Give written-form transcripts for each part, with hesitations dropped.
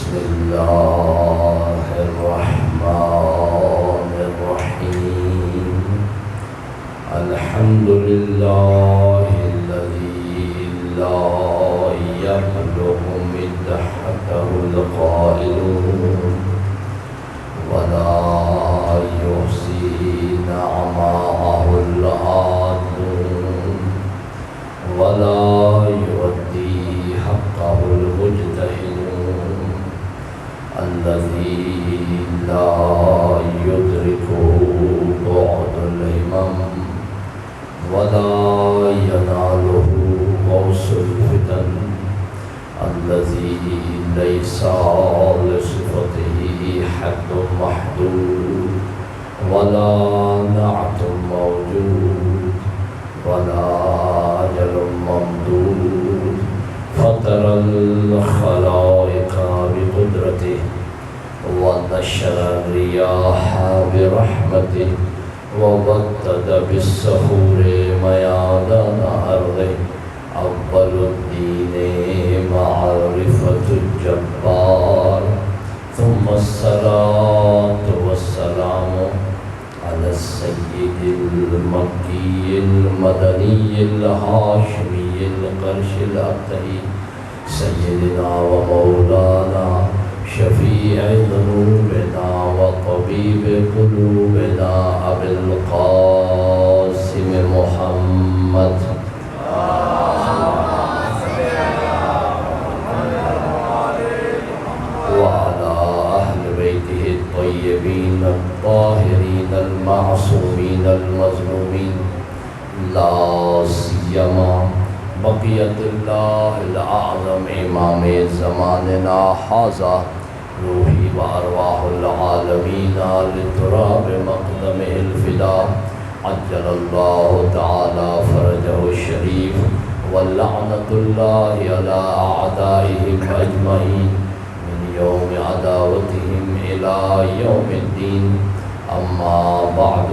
بسم الله الرحمن الرحيم الحمد لله الذي لا يبلغ مدحته القائلون ولا يحصي نعماءه العادون ولا يؤدي حقه المجتهدون الذي لا يدركه بعد الهمم ولا يناله غوث الفتن الذي ليس لصفته حد محدود ولا نعت موجود ولا أجل ممدود فطر الخلائق بقدرته ونشر الرياح برحمته وبدد بالسحور ميادان أرضه أول الدين معرفة الجبار ثم الصلاة والسلام على السيد المكي المدني الهاشمي القرش الأبتهي سيدنا ومولانا شفيع ذنوبنا وطبيب قلوبنا أبي القاسم محمد وعلى أهل بيته الطيبين الطاهرين المعصومين المظلومين لا سيما بقية الله الأعظم إمام زماننا هذا روحي وأرواح العالمين لتراب مقدمه الفداء عجل الله تعالى فرجه الشريف واللعنة الله على أعدائهم أجمعين من يوم عداوتهم إلى يوم الدين أما بعد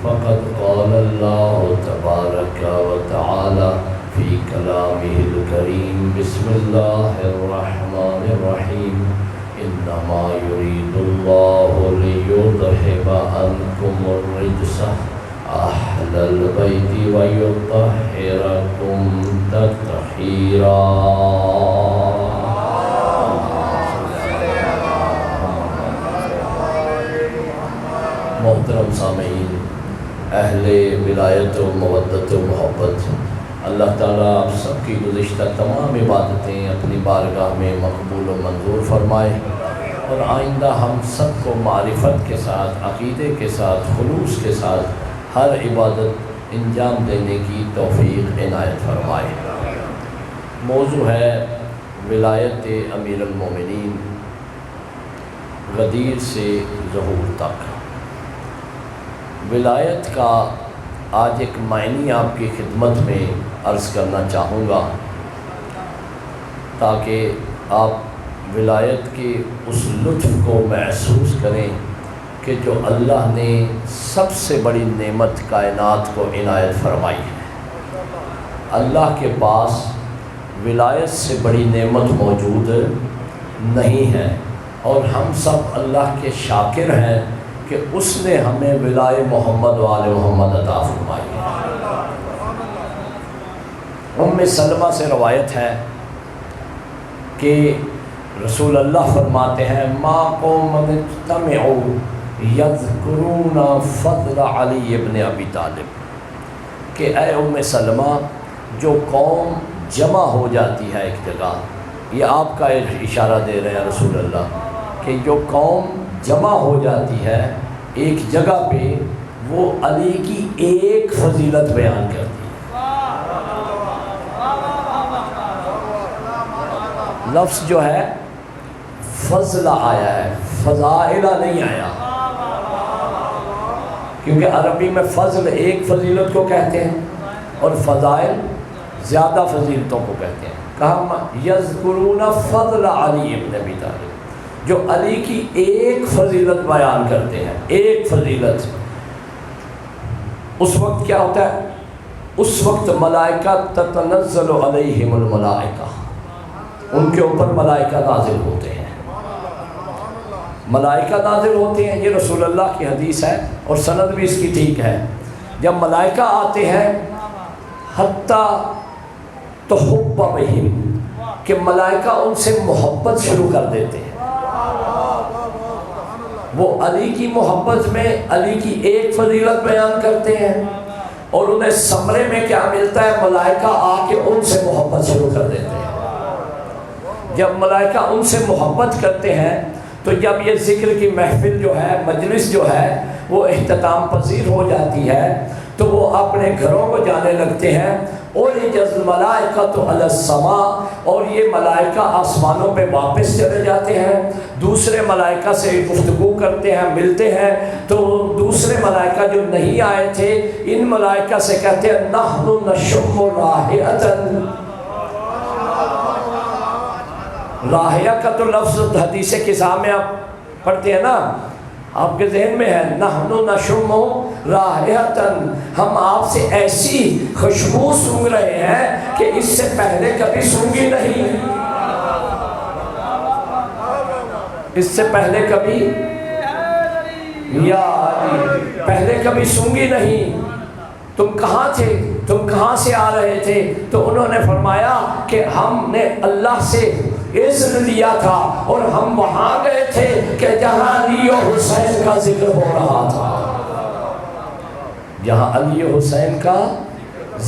فقد قال الله تبارك وتعالى في كلامه الكريم بسم الله الرحمن الرحيم إنما يريد الله ليذهب عنكم الرجس أهل البيت ويطهركم تطهيرا محترم سامعین، اہل ولایت و مودت و محبت، اللہ تعالیٰ آپ سب کی گزشتہ تمام عبادتیں اپنی بارگاہ میں مقبول و منظور فرمائے اور آئندہ ہم سب کو معرفت کے ساتھ، عقیدے کے ساتھ، خلوص کے ساتھ ہر عبادت انجام دینے کی توفیق عنایت فرمائے۔ موضوع ہے ولایت امیر المومنین غدیر سے ظہور تک۔ ولایت کا آج ایک معنی آپ کی خدمت میں عرض کرنا چاہوں گا تاکہ آپ ولایت کے اس لطف کو محسوس کریں کہ جو اللہ نے سب سے بڑی نعمت کائنات کو عنایت فرمائی ہے۔ اللہ کے پاس ولایت سے بڑی نعمت موجود نہیں ہے اور ہم سب اللہ کے شاکر ہیں کہ اس نے ہمیں ولایت محمد و آل محمد عطا فرمائی ہے۔ ام سلمہ سے روایت ہے کہ رسول اللہ فرماتے ہیں ما قوم اجتمعوا یذکرون فضل علی ابن ابی طالب، کہ اے ام سلمہ جو قوم جمع ہو جاتی ہے ایک جگہ، یہ آپ کا اشارہ دے رہے ہیں رسول اللہ کہ جو قوم جمع ہو جاتی ہے ایک جگہ پہ، وہ علی کی ایک فضیلت بیان کرتی ہے۔ لفظ جو ہے فضلہ آیا ہے، فضائلہ نہیں آیا، کیونکہ عربی میں فضل ایک فضیلت کو کہتے ہیں اور فضائل زیادہ فضیلتوں کو کہتے ہیں۔ کہا یذکرون فضل علی ابن ابی طالب، جو علی کی ایک فضیلت بیان کرتے ہیں، ایک فضیلت۔ اس وقت کیا ہوتا ہے؟ اس وقت ملائکہ تتنزل علیہم الملائکہ، ان کے اوپر ملائکہ نازل ہوتے ہیں۔ ملائکہ نازل ہوتے ہیں، یہ رسول اللہ کی حدیث ہے اور سند بھی اس کی ٹھیک ہے۔ جب ملائکہ آتے ہیں حتیٰ تحب بہم، کہ ملائکہ ان سے محبت شروع کر دیتے ہیں۔ وہ علی کی محبت میں علی کی ایک فضیلت بیان کرتے ہیں اور انہیں ثمرے میں کیا ملتا ہے، ملائکہ آ کے ان سے محبت شروع کر دیتے ہیں۔ جب ملائکہ ان سے محبت کرتے ہیں تو جب یہ ذکر کی محفل جو ہے، مجلس جو ہے وہ اختتام پذیر ہو جاتی ہے تو وہ اپنے گھروں کو جانے لگتے ہیں۔ اُعْرِجَتِ الْمَلَائِکَةُ عَلَى السَّمَاءِ، اور یہ ملائکہ آسمانوں پہ واپس چلے جاتے ہیں، دوسرے ملائکہ سے گفتگو کرتے ہیں، ملتے ہیں۔ تو دوسرے ملائکہ جو نہیں آئے تھے ان ملائکہ سے کہتے ہیں نَحْنُ نَشُمُّ رَائِحَةً۔ راہیہ کا تو لفظ حدیث قصہ میں آپ پڑھتے ہیں نا، آپ کے ذہن میں ہے نحنو نشمو رائحتن، ہم آپ سے ایسی خوشبو سونگھ رہے ہیں کہ اس سے پہلے کبھی سونگھی نہیں، اس سے پہلے کبھی یا پہلے کبھی سونگھی نہیں۔ تم کہاں تھے، تم کہاں سے آ رہے تھے؟ تو انہوں نے فرمایا کہ ہم نے اللہ سے اذن لیا تھا اور ہم وہاں گئے تھے کہ جہاں علی و حسین کا ذکر ہو رہا تھا، جہاں علی و حسین کا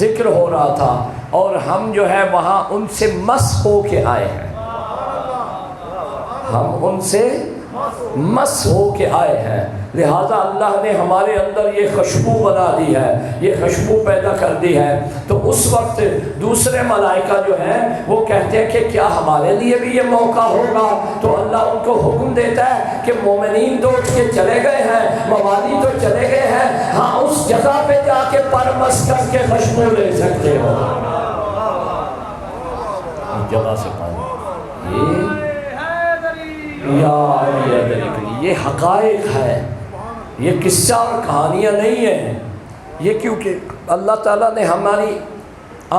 ذکر ہو رہا تھا، اور ہم جو ہے وہاں ان سے مس ہو کے آئے ہیں، ہم ان سے مس ہو کے آئے ہیں۔ لہٰذا اللہ نے ہمارے اندر یہ خوشبو بنا دی ہے، یہ خوشبو پیدا کر دی ہے۔ تو اس وقت دوسرے ملائکہ جو ہیں وہ کہتے ہیں کہ کیا ہمارے لیے بھی یہ موقع ہوگا؟ تو اللہ ان کو حکم دیتا ہے کہ مومنین تو اٹھ کے چلے گئے ہیں، موالی تو چلے گئے ہیں، ہاں اس جگہ پہ جا کے پر مس کر کے خوشبو لے سکتے ہو، اس جگہ سے پانی یہ حقائق ہے، یہ قصہ اور کہانیاں نہیں ہیں۔ یہ کیونکہ اللہ تعالیٰ نے ہماری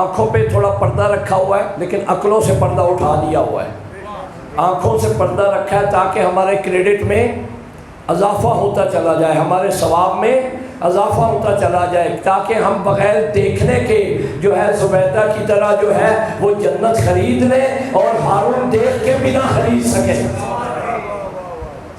آنکھوں پہ تھوڑا پردہ رکھا ہوا ہے، لیکن عقلوں سے پردہ اٹھا دیا ہوا ہے۔ آنکھوں سے پردہ رکھا ہے تاکہ ہمارے کریڈٹ میں اضافہ ہوتا چلا جائے، ہمارے ثواب میں اضافہ ہوتا چلا جائے، تاکہ ہم بغیر دیکھنے کے جو ہے زبیدہ کی طرح جو ہے وہ جنت خرید لیں اور ہارون دیکھ کے بھی نہ خرید سکیں۔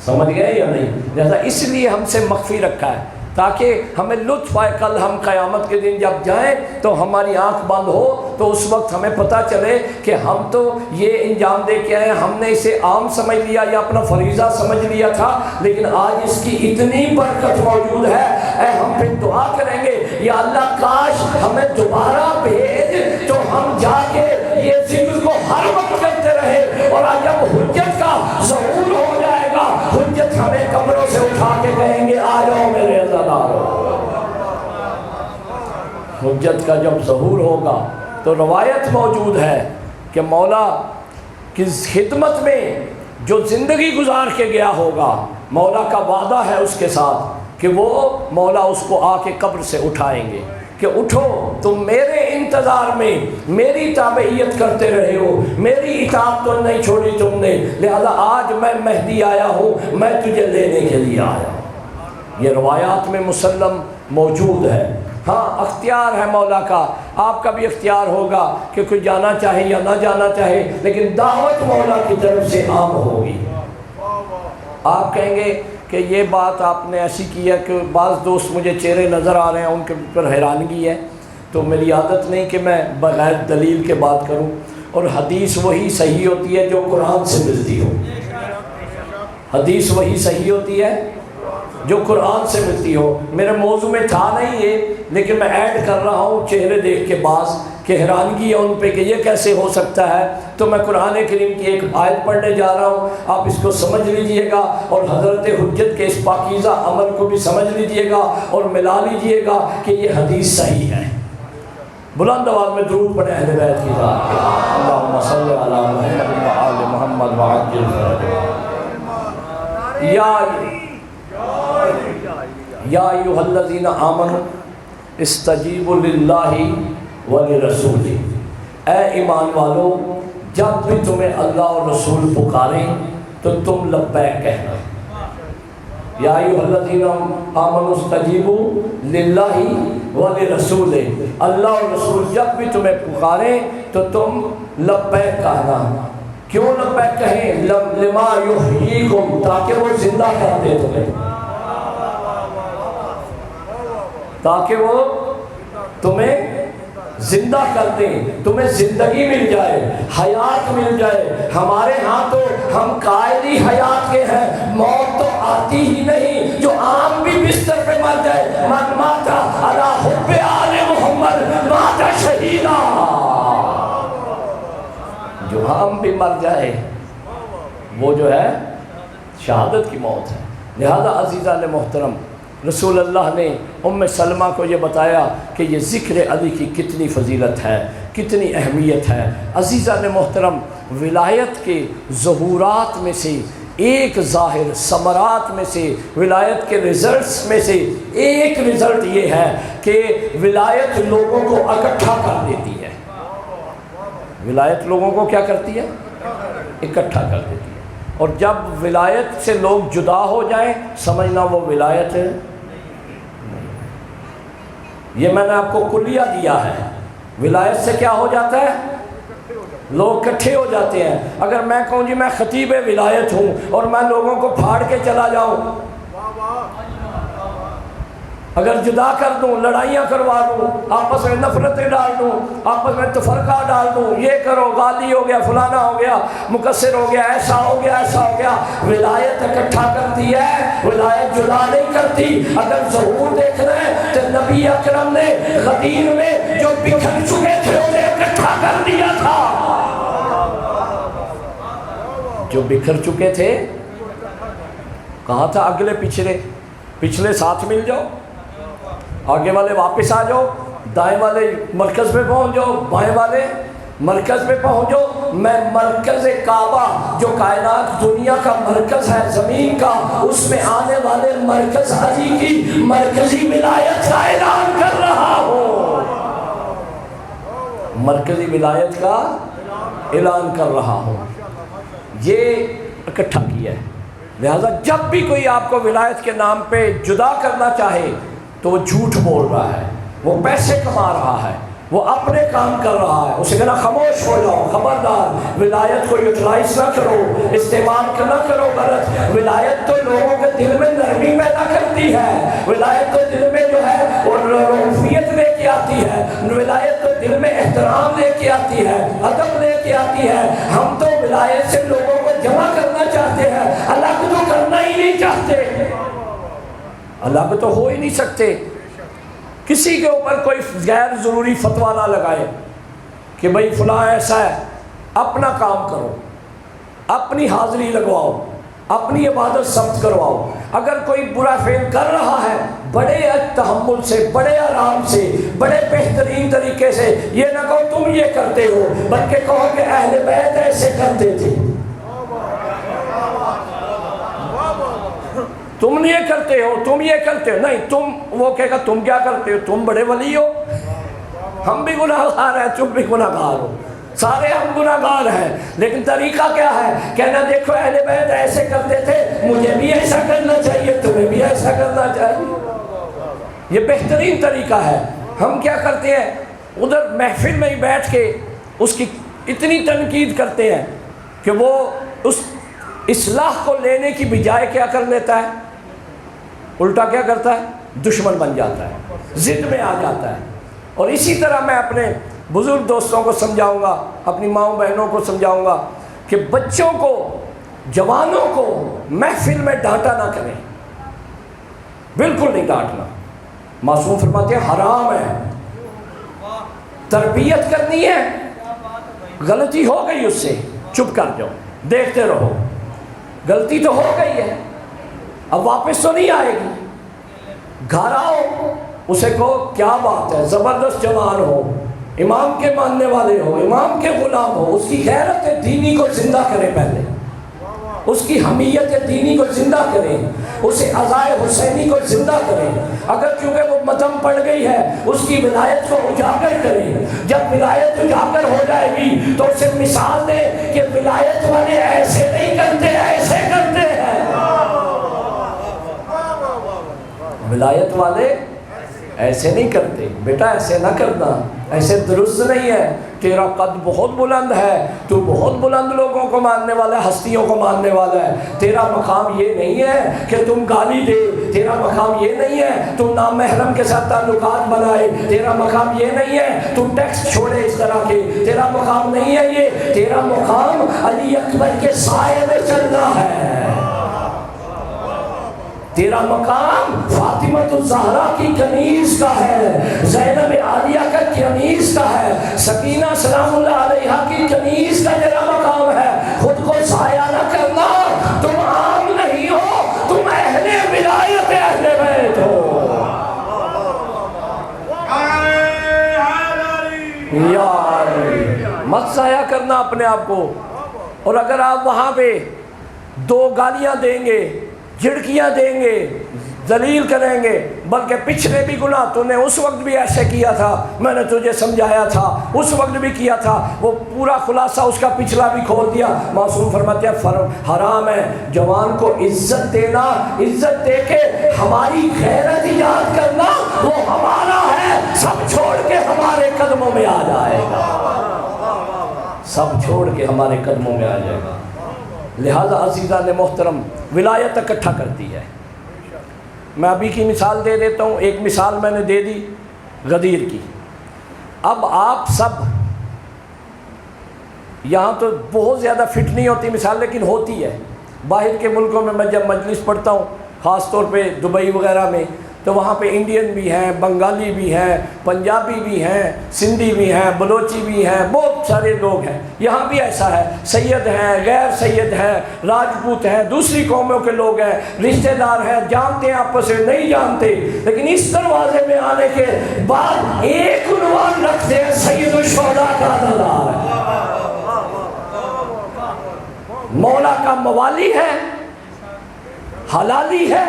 سمجھ گئے یا نہیں؟ لہذا اس لیے ہم سے مخفی رکھا ہے تاکہ ہمیں لطف آئے، کل ہم قیامت کے دن جب جائیں تو ہماری آنکھ بند ہو تو اس وقت ہمیں پتہ چلے کہ ہم تو یہ انجام دے کے آئے، ہم نے اسے عام سمجھ لیا یا اپنا فریضہ سمجھ لیا تھا، لیکن آج اس کی اتنی برکت موجود ہے۔ اے ہم پھر دعا کریں گے یا اللہ کاش ہمیں دوبارہ بھیج تو ہم جا کے یہ ذکر کو ہر وقت کرتے رہے، اور آج جب حجت کا ظہور ہو جائے گا حجت ہمیں قبروں سے اٹھا کے کہیں گے آ جاؤ میرے عزادارو۔ حجت کا جب ظہور ہوگا تو روایت موجود ہے کہ مولا کی خدمت میں جو زندگی گزار کے گیا ہوگا، مولا کا وعدہ ہے اس کے ساتھ کہ وہ مولا اس کو آ کے قبر سے اٹھائیں گے کہ اٹھو تم میرے انتظار میں میری تابعیت کرتے رہے ہو، میری اطاعت تو نہیں چھوڑی تم نے، لہذا آج میں مہدی آیا ہوں، میں تجھے لینے کے لیے آیا ہوں۔ یہ روایات میں مسلم موجود ہے۔ ہاں اختیار ہے مولا کا، آپ کا بھی اختیار ہوگا کہ کوئی جانا چاہے یا نہ جانا چاہے، لیکن دعوت مولا کی طرف سے عام ہوگی۔ آپ کہیں گے کہ یہ بات آپ نے ایسی کی ہے کہ بعض دوست مجھے چہرے نظر آ رہے ہیں ان کے اوپر حیرانگی ہے، تو میری عادت نہیں کہ میں بغیر دلیل کے بات کروں، اور حدیث وہی صحیح ہوتی ہے جو قرآن سے ملتی ہو، حدیث وہی صحیح ہوتی ہے جو قرآن سے ملتی ہو۔ میرے موضوع میں تھا نہیں یہ، لیکن میں ایڈ کر رہا ہوں چہرے دیکھ کے بعض کہ حیرانگی ہے ان پہ کہ یہ کیسے ہو سکتا ہے، تو میں قرآن کریم کی ایک آیت پڑھنے جا رہا ہوں، آپ اس کو سمجھ لیجئے گا اور حضرت حجت کے اس پاکیزہ عمل کو بھی سمجھ لیجئے گا اور ملا لیجئے گا کہ یہ حدیث صحیح ہے۔ بلند آواز میں درود پڑھیں اہل بیت کی ذات پہ، اللہم صلی علی محمد و آل محمد وعجل فرجہ۔ یا ایھا الذین آمنوا استجیبوا للہ ولرسولہ، اے ایمان والو جب بھی تمہیں اللہ اور رسول پکاریں تو تم لبیک کہنا۔ یا ایھا الذین آمنوا استجیبوا للہ ولرسولہ، اللہ اور رسول جب بھی تمہیں پکاریں تو تم لبیک کہنا۔ کیوں لبیک کہیں؟ لما یحییکم، تاکہ وہ زندہ کر دے تمہیں، تاکہ وہ تمہیں زندہ کر دیں، تمہیں زندگی مل جائے، حیات مل جائے۔ ہمارے ہاں تو ہم قائل ہی حیات کے ہیں، موت تو آتی ہی نہیں، جو عام بھی بستر پہ مر جائے، من مات علی حب آل محمد مات شہیدا، جو عام بھی مر جائے وہ جو ہے شہادت کی موت ہے۔ لہذا عزیزان محترم، رسول اللہ نے ام سلمہ کو یہ بتایا کہ یہ ذکر علی کی کتنی فضیلت ہے، کتنی اہمیت ہے۔ عزیزان محترم، ولایت کے ظہورات میں سے ایک ظاہر ثمرات میں سے، ولایت کے رزلٹس میں سے ایک رزلٹ یہ ہے کہ ولایت لوگوں کو اکٹھا کر دیتی ہے۔ ولایت لوگوں کو کیا کرتی ہے؟ اکٹھا کر دیتی ہے۔ اور جب ولایت سے لوگ جدا ہو جائیں، سمجھنا وہ ولایت ہے۔ یہ میں نے آپ کو کلیہ دیا ہے۔ ولایت سے کیا ہو جاتا ہے؟ لوگ اکٹھے ہو جاتے ہیں۔ اگر میں کہوں جی میں خطیب ولایت ہوں اور میں لوگوں کو پھاڑ کے چلا جاؤں، اگر جدا کر دوں، لڑائیاں کروا دوں، آپس میں نفرتیں ڈال دوں، آپس میں تفرقہ ڈال دوں، یہ کرو، غالی ہو گیا، فلانا ہو گیا، مقصر ہو گیا، ایسا ہو گیا، ایسا ہو گیا۔ ولایت اکٹھا کرتی ہے، ولایت جدا نہیں کرتی۔ اگر ظہور دیکھنا ہے تو نبی اکرم نے غدیر میں جو بکھر چکے تھے انہیں اکٹھا کر دیا تھا۔ جو بکھر چکے تھے، کہا تھا اگلے پچھلے ساتھ مل جاؤ، آگے والے واپس آ جاؤ، دائیں والے مرکز پہ پہنچ جاؤ، بائیں والے مرکز پہ پہنچ جاؤ۔ میں مرکز کعبہ جو کائنات دنیا کا مرکز ہے زمین کا، اس میں آنے والے مرکز علی کی مرکزی ولایت کا اعلان کر رہا ہوں، مرکزی ولایت کا اعلان کر رہا ہوں۔ یہ اکٹھا کیا ہے۔ لہذا جب بھی کوئی آپ کو ولایت کے نام پہ جدا کرنا چاہے تو وہ جھوٹ بول رہا ہے، وہ پیسے کما رہا ہے، وہ اپنے کام کر رہا ہے۔ اسے کہنا خاموش ہو جاؤ، خبردار، ولایت کو یوٹیلائز نہ کرو، استعمال نہ کرو غلط۔ ولایت تو لوگوں کے دل میں نرمی پیدا کرتی ہے، ولایت تو دل میں جو ہے وہ رعوفیت لے کے آتی ہے، ولایت تو دل میں احترام لے کے آتی ہے، ادب لے کے آتی ہے۔ ہم تو ولایت سے لوگوں کو جمع کرنا چاہتے ہیں، الگ تو کرنا ہی نہیں چاہتے، الگ تو ہو ہی نہیں سکتے۔ کسی کے اوپر کوئی غیر ضروری فتویٰ نہ لگائے کہ بھئی فلاں ایسا ہے۔ اپنا کام کرو، اپنی حاضری لگواؤ، اپنی عبادت ثبت کرواؤ۔ اگر کوئی برا فعل کر رہا ہے، بڑے تحمل سے، بڑے آرام سے، بڑے بہترین طریقے سے یہ نہ کہو تم یہ کرتے ہو، بلکہ کہو کہ اہل بیت ایسے کرتے تھے، تم یہ کرتے ہو، تم یہ کرتے ہو نہیں، تم، وہ کہے گا تم کیا کرتے ہو، تم بڑے ولی ہو، ہم بھی گناہ گار ہیں، تم بھی گناہ گار ہو، سارے ہم گناہ گار ہیں۔ لیکن طریقہ کیا ہے؟ کہنا دیکھو اہل بیت ایسے کرتے تھے، مجھے بھی ایسا کرنا چاہیے، تمہیں بھی ایسا کرنا چاہیے۔ یہ بہترین طریقہ ہے۔ ہم کیا کرتے ہیں؟ ادھر محفل میں ہی بیٹھ کے اس کی اتنی تنقید کرتے ہیں کہ وہ اس اصلاح کو لینے کی بجائے کیا کر لیتا ہے؟ الٹا کیا کرتا ہے؟ دشمن بن جاتا ہے، ضد میں آ جاتا ہے۔ اور اسی طرح میں اپنے بزرگ دوستوں کو سمجھاؤں گا، اپنی ماؤں بہنوں کو سمجھاؤں گا کہ بچوں کو، جوانوں کو محفل میں ڈانٹا نہ کریں، بالکل نہیں ڈانٹنا۔ معصوم فرماتے ہیں حرام ہے، تربیت کرنی ہے، غلطی ہو گئی اس سے چپ کر جاؤ، دیکھتے رہو، غلطی تو ہو گئی ہے، اب واپس تو نہیں آئے گی۔ گھر آؤ، اسے کہو کیا بات ہے، زبردست جوان ہو، امام کے ماننے والے ہو، امام کے غلام ہو، اس کی غیرت دینی کو زندہ کرے، پہلے اس کی حمیت دینی کو زندہ کریں، اسے عزائے حسینی کو زندہ کریں۔ اگر چونکہ وہ مدم پڑ گئی ہے، اس کی ولایت کو اجاگر کریں۔ جب ولایت اجاگر ہو جائے گی تو اسے مثال دیں کہ ولایت والے ایسے نہیں کرتے، ایسے کرتے ہیں۔ ولایت والے ایسے نہیں کرتے بیٹا، ایسے نہ کرنا، ایسے درست نہیں ہے. تیرا قد بہت بلند ہے، تو بہت بلند لوگوں کو ماننے والا ہے، ہستیوں کو ماننے والا ہے. تیرا مقام یہ نہیں ہے کہ تم گالی دے، تیرا مقام یہ نہیں ہے تم نامحرم کے ساتھ تعلقات بنائے، تیرا مقام یہ نہیں ہے تم ٹیکس چھوڑے اس طرح کے، تیرا مقام نہیں ہے یہ. تیرا مقام علی اکبر کے سائے میں چلنا ہے. تیرا مقام فاطمہ الزہرا کی کنیز کا ہے، زینب عالیہ کا کنیز کا ہے، سکینہ سلام اللہ علیہا کی کنیز کا تیرا مقام ہے. خود کو ضائع نہ کرنا، تم عام نہیں ہو، تم اہل ولایت اہل بیت ہو. یار مت ضائع کرنا اپنے آپ کو. اور اگر آپ وہاں پہ دو گالیاں دیں گے، جھڑکیاں دیں گے، ذلیل کریں گے، بلکہ پچھلے بھی گناہ تو نے اس وقت بھی ایسے کیا تھا، میں نے تجھے سمجھایا تھا، اس وقت بھی کیا تھا، وہ پورا خلاصہ اس کا پچھلا بھی کھول دیا. معصوم فرماتے ہیں حرام ہے جوان کو عزت دینا، عزت دے کے ہماری غیرت ایجاد کرنا، وہ ہمارا ہے، سب چھوڑ کے ہمارے قدموں میں آ جائے گا، سب چھوڑ کے ہمارے قدموں میں آ جائے گا. لہذا عزیزان محترم ولایت اکٹھا کرتی ہے. میں ابھی کی مثال دے دیتا ہوں. ایک مثال میں نے دے دی غدیر کی. اب آپ سب یہاں تو بہت زیادہ فٹ نہیں ہوتی مثال، لیکن ہوتی ہے. باہر کے ملکوں میں جب مجلس پڑھتا ہوں، خاص طور پہ دبئی وغیرہ میں، تو وہاں پہ انڈین بھی ہیں، بنگالی بھی ہیں، پنجابی بھی ہیں، سندھی بھی ہیں، بلوچی بھی ہیں، بہت سارے لوگ ہیں. یہاں بھی ایسا ہے، سید ہیں، غیر سید ہیں، راجپوت ہیں، دوسری قوموں کے لوگ ہیں، رشتہ دار ہیں، جانتے ہیں آپس سے نہیں جانتے، لیکن اس دروازے میں آنے کے بعد ایک عنوان رکھتے ہیں، سید الشہداء کا عزادار ہے، مولا کا موالی ہے، حلالی ہے،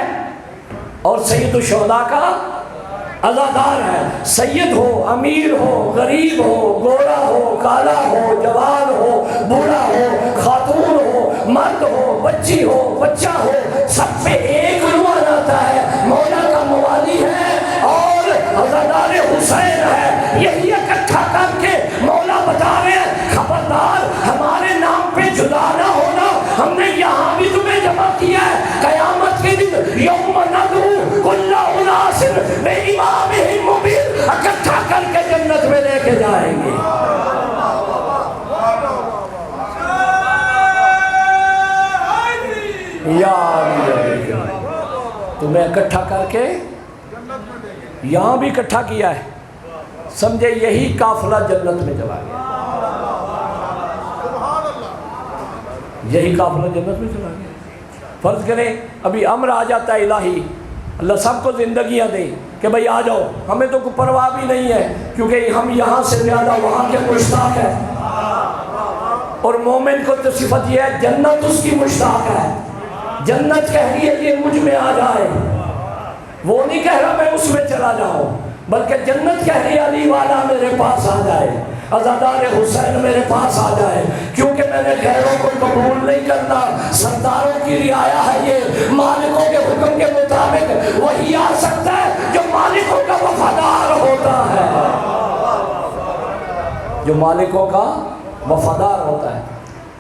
اور سید الشہداء کا عزادار ہے. سید ہو، امیر ہو، غریب ہو، گورا ہو، کالا ہو، جوان ہو، بوڑھا ہو، خاتون ہو، مرد ہو، بچی ہو، بچہ ہو، سب پہ ایک عنوان آتا ہے، مولا کا موالی ہے اور عزادار حسین ہے. یہی اکٹھا کر کے مولا بتا رہے ہیں خبردار ہمارے نام پہ جدا نہ ہونا، ہم نے یہاں بھی تمہیں جمع کیا ہے. قیامت کے دن یوم ندعو کل اناس بامامہم مبین، اکٹھا کر کے جنت میں لے کے جائیں گے. تمہیں اکٹھا کر کے یہاں بھی اکٹھا کیا ہے، سمجھے یہی قافلہ جنت میں چلا گیا، یہی قافلہ جنت میں چلا گیا. فرض کریں ابھی امر آ جاتا ہے الہی، اللہ سب کو زندگیاں دے کہ بھئی آ جاؤ، ہمیں تو کوئی پرواہ بھی نہیں ہے، کیونکہ ہم یہاں سے زیادہ وہاں کے مشتاق ہیں. اور مومن کو تو صفت یہ ہے جنت اس کی مشتاق ہے، جنت کہہ رہی ہے یہ مجھ میں آ جائے. وہ نہیں کہہ رہا میں اس میں چلا جاؤں، بلکہ جنت کہہ رہی ہے علی والا میرے پاس آ جائے، عزادار حسین میرے پاس آ جائے، کیونکہ میں نے غیروں کو قبول نہیں کرنا. سرداروں کی رعایا ہے یہ، مالکوں کے حکم کے مطابق وہی آ سکتا ہے جو مالکوں کا وفادار ہوتا ہے، جو مالکوں کا وفادار ہوتا ہے.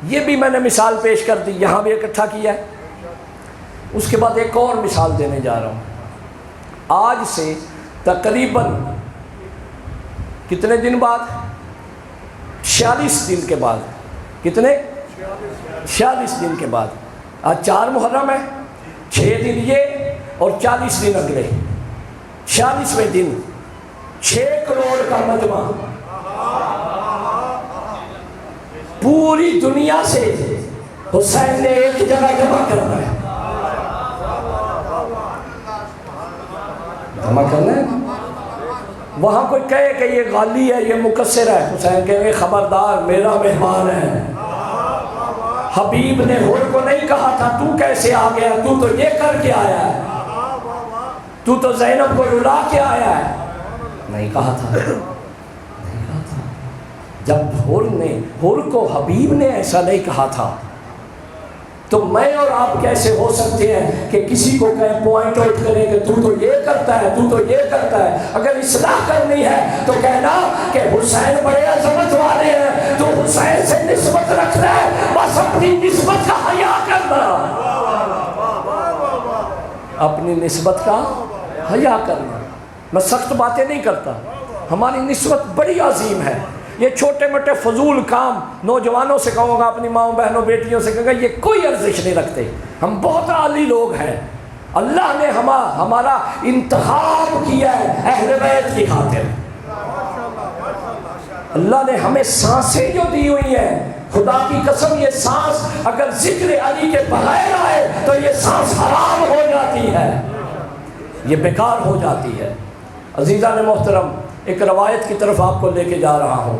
یہ بھی میں نے مثال پیش کر دی، یہاں بھی اکٹھا کیا ہے. اس کے بعد ایک اور مثال دینے جا رہا ہوں. آج سے تقریباً کتنے دن بعد؟ 46 دن کے بعد. کتنے؟ 46 دن کے بعد. آج 4 محرم ہے، 6 دن یہ اور 40 دن اگلے، 46ویں دن 6 کروڑ کا مجمع پوری دنیا سے حسین نے ایک جگہ جمع کرنا ہے. جمع کرنا ہے. وہاں کوئی کہے کہ یہ غالی ہے، یہ مقصر ہے، حسین کہیں گے خبردار میرا مہمان ہے. حبیب نے ہور کو نہیں کہا تھا تو کیسے آ گیا، تو یہ کر کے آیا ہے، تو زینب کو رلا کے آیا ہے. نہیں کہا تھا، نہیں کہا تھا. جب ہور کو حبیب نے ایسا نہیں کہا تھا تو میں اور آپ کیسے ہو سکتے ہیں کہ کسی کو کہیں پوائنٹ آؤٹ کریں کہ تو یہ کرتا ہے، تو یہ کرتا ہے؟ اگر اصلاح کرنی ہے تو کہنا کہ حسین بڑے عظمت والے ہیں، تو حسین سے نسبت رکھنا ہے، بس اپنی نسبت کا حیا کرنا، اپنی نسبت کا حیا کرنا۔ میں سخت باتیں نہیں کرتا، ہماری نسبت بڑی عظیم ہے۔ یہ چھوٹے موٹے فضول کام نوجوانوں سے کہوں گا، اپنی ماؤں بہنوں بیٹیوں سے کہوں گا، یہ کوئی ارزش نہیں رکھتے۔ ہم بہت عالی لوگ ہیں، اللہ نے ہمارا انتخاب کیا ہے اہل بیت کی خاطر۔ اللہ نے ہمیں سانسیں جو دی ہوئی ہیں، خدا کی قسم یہ سانس اگر ذکر علی کے بغیر آئے تو یہ سانس حرام ہو جاتی ہے، یہ بیکار ہو جاتی ہے۔ عزیزان محترم، ایک روایت کی طرف آپ کو لے کے جا رہا ہوں۔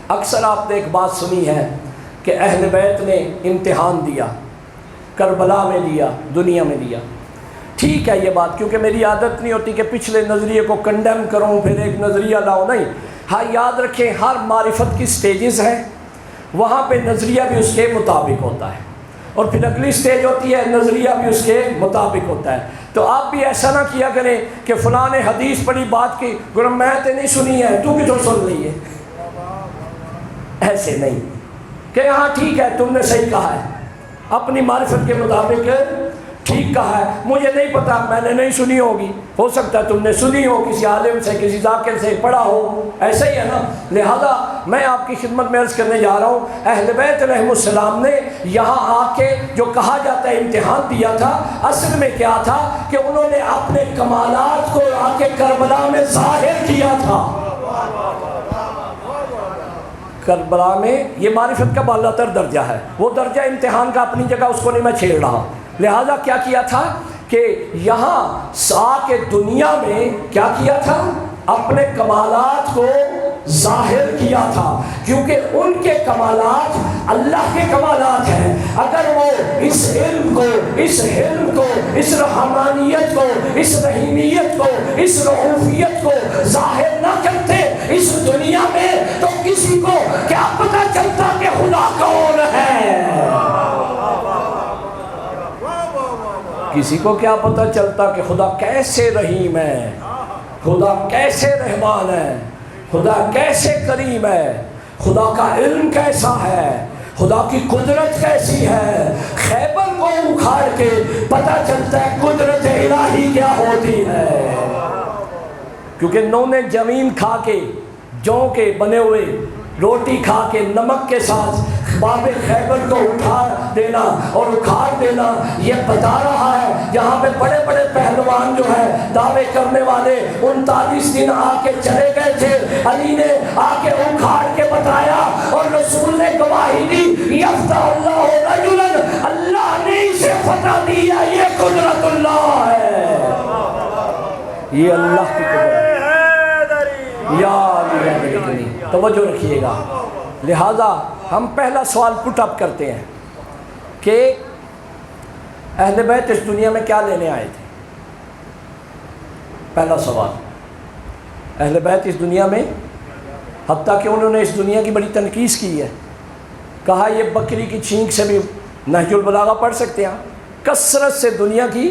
اکثر آپ نے ایک بات سنی ہے کہ اہل بیت نے امتحان دیا، کربلا میں لیا، دنیا میں لیا۔ ٹھیک ہے یہ بات، کیونکہ میری عادت نہیں ہوتی کہ پچھلے نظریے کو کنڈیم کروں پھر ایک نظریہ لاؤ، نہیں۔ ہاں یاد رکھیں، ہر معرفت کی سٹیجز ہیں، وہاں پہ نظریہ بھی اس کے مطابق ہوتا ہے، اور پھر اگلی سٹیج ہوتی ہے نظریہ بھی اس کے مطابق ہوتا ہے۔ تو آپ بھی ایسا نہ کیا کریں کہ فلاں نے حدیث پڑھی بات کی، گرم میں تے نہیں سنی ہے، تو کتوں سن لی ہے، ایسے نہیں کہ ہاں ٹھیک ہے تم نے صحیح کہا ہے، اپنی معرفت کے مطابق ٹھیک کہا ہے، مجھے نہیں پتا، میں نے نہیں سنی ہوگی، ہو سکتا ہے تم نے سنی ہو کسی عالم سے، کسی ذاکر سے پڑھا ہو، ایسا ہی ہے نا۔ لہذا میں آپ کی خدمت میں عرض کرنے جا رہا ہوں، اہل بیت علیہ السلام نے یہاں آ کے جو کہا جاتا ہے امتحان دیا تھا، اصل میں کیا تھا کہ انہوں نے اپنے کمالات کو آ کے کربلا میں ظاہر کیا تھا۔ کربلا میں یہ معرفت کا بالا تر درجہ ہے، وہ درجہ امتحان کا اپنی جگہ، اس کو نہیں میں چھیڑ رہا۔ لہذا کیا کیا تھا کہ یہاں آ کے دنیا میں کیا کیا تھا، اپنے کمالات کو ظاہر کیا تھا، کیونکہ ان کے کمالات اللہ کے کمالات ہیں۔ اگر وہ اس علم کو، اس حلم کو، اس رحمانیت کو، اس رحیمیت کو، اس رعوفیت کو ظاہر نہ کرتے اس دنیا میں، تو کسی کو کیا پتہ چلتا کہ خدا کون ہے؟ کسی کو کیا پتہ چلتا کہ خدا کیسے رحیم ہے، خدا کیسے رحمان ہے، خدا کیسے کریم ہے، خدا کا علم کیسا ہے، خدا کی قدرت کیسی ہے۔ خیبر کو اکھاڑ کے پتہ چلتا ہے قدرت الہی کیا ہوتی ہے، کیونکہ نونے زمین کھا کے، جو کے بنے ہوئے روٹی کھا کے نمک کے ساتھ باب خیبر کو اٹھا دینا اور اکھاڑ دینا، یہ بتا رہا ہے جہاں پہ بڑے بڑے پہلوان جو ہیں دعوے کرنے والے 39 دن آ کے چلے گئے تھے، علی نے آ کے اکھاڑ کے بتایا اور رسول نے گواہی دی، یفتح اللہ رجلا، اللہ نے اسے فتح دیا، یہ قدرت اللہ ہے، یہ اللہ کی قدرت ہے۔ توجہ رکھیے گا۔ لہذا ہم پہلا سوال پٹ اپ کرتے ہیں کہ اہل بیت اس دنیا میں کیا لینے آئے تھے۔ پہلا سوال، اہل بیت اس دنیا میں، حتیٰ کہ انہوں نے اس دنیا کی بڑی تنقیص کی ہے، کہا یہ بکری کی چھینک سے بھی نہج البلاغہ پڑھ سکتے ہیں، کثرت سے دنیا کی،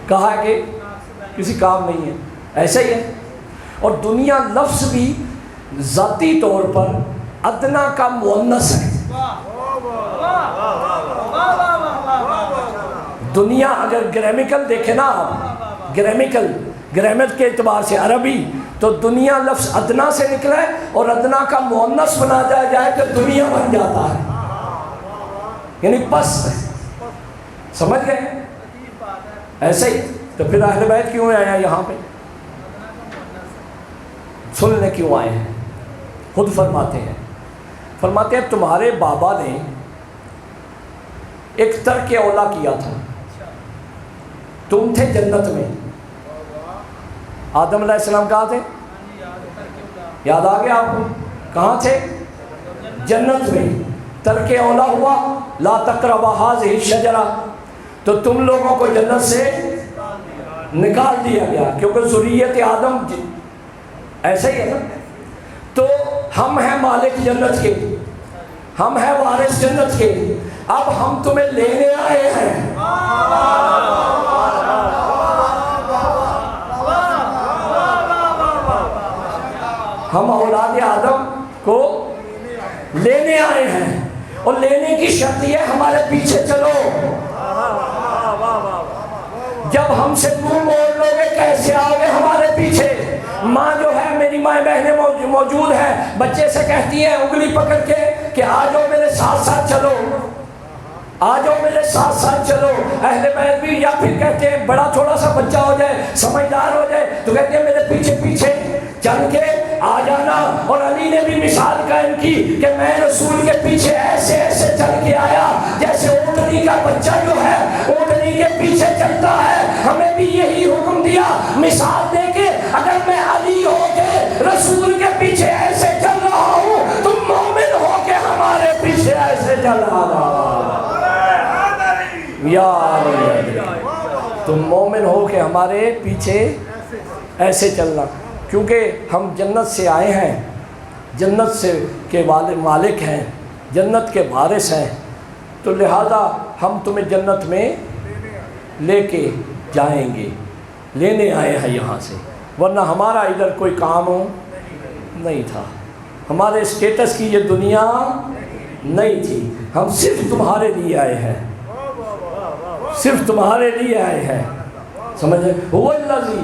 کہا کہ کسی کام نہیں ہے، ایسا ہی ہے۔ اور دنیا لفظ بھی ذاتی طور پر ادنا کا مؤنث ہے۔ دنیا اگر گرامیکل دیکھیں نا آپ، گرامر کے اعتبار سے عربی، تو دنیا لفظ ادنا سے نکلا ہے اور ادنا کا مؤنث بنا جائے تو دنیا بن جاتا ہے، یعنی پس، سمجھ گئے؟ ایسے ہی تو پھر اہل بیت کیوں آیا یہاں پہ؟ سننے کیوں آئے ہیں؟ خود فرماتے ہیں تمہارے بابا نے ایک ترک اولا کیا تھا، تم تھے جنت میں، آدم علیہ السلام کہاں تھے؟ یاد آ گیا آپ کو؟ کہاں تھے؟ جنت میں۔ ترک اولا ہوا، لا تقربا هذه الشجرہ، تو تم لوگوں کو جنت سے نکال دیا گیا، کیونکہ ذریت آدم ایسا ہی ہے نا۔ تو ہم ہیں مالک جنت کے، ہم ہیں وارث جنت کے، اب ہم تمہیں لینے آئے ہیں۔ ہم اولاد آدم کو لینے آئے ہیں، اور لینے کی شرط یہ ہمارے پیچھے چلو۔ جب ہم سے منہ موڑ لو گے کیسے آؤ گے ہمارے پیچھے؟ ماں جو ہے، میری مائیں بہنیں موجود ہیں، بچے سے کہتی ہیں انگلی پکڑ کے کہ آ جاؤ میرے ساتھ ساتھ چلو، آ جاؤ میرے ساتھ ساتھ چلو۔ اہل بیت بھی یا پھر کہتے ہیں بڑا تھوڑا سا بچہ ہو جائے، سمجھدار ہو جائے تو کہتے ہیں میرے پیچھے پیچھے چل کے آ جانا۔ اور علی نے بھی مثال قائم کی کہ میں رسول کے پیچھے ایسے ایسے چل کے آیا جیسے اونٹنی کا بچہ جو ہے اونٹنی کے پیچھے چلتا ہے۔ ہمیں بھی یہی حکم دیا مثال دے کے، اگر میں علی ہو کے رسول کے پیچھے ایسے چل رہا ہوں، تم مومن ہو کے ہمارے پیچھے ایسے چل رہا۔ تم مومن ہو کہ ہمارے پیچھے ایسے چلنا، کیونکہ ہم جنت سے آئے ہیں، جنت سے کے مالک ہیں، جنت کے وارث ہیں، تو لہذا ہم تمہیں جنت میں لے کے جائیں گے، لینے آئے ہیں یہاں سے، ورنہ ہمارا ادھر کوئی کام نہیں تھا، ہمارے اسٹیٹس کی یہ دنیا نہیں تھی، ہم صرف تمہارے لیے آئے ہیں، صرف تمہارے لیے آئے ہیں، سمجھے؟ هو الذی،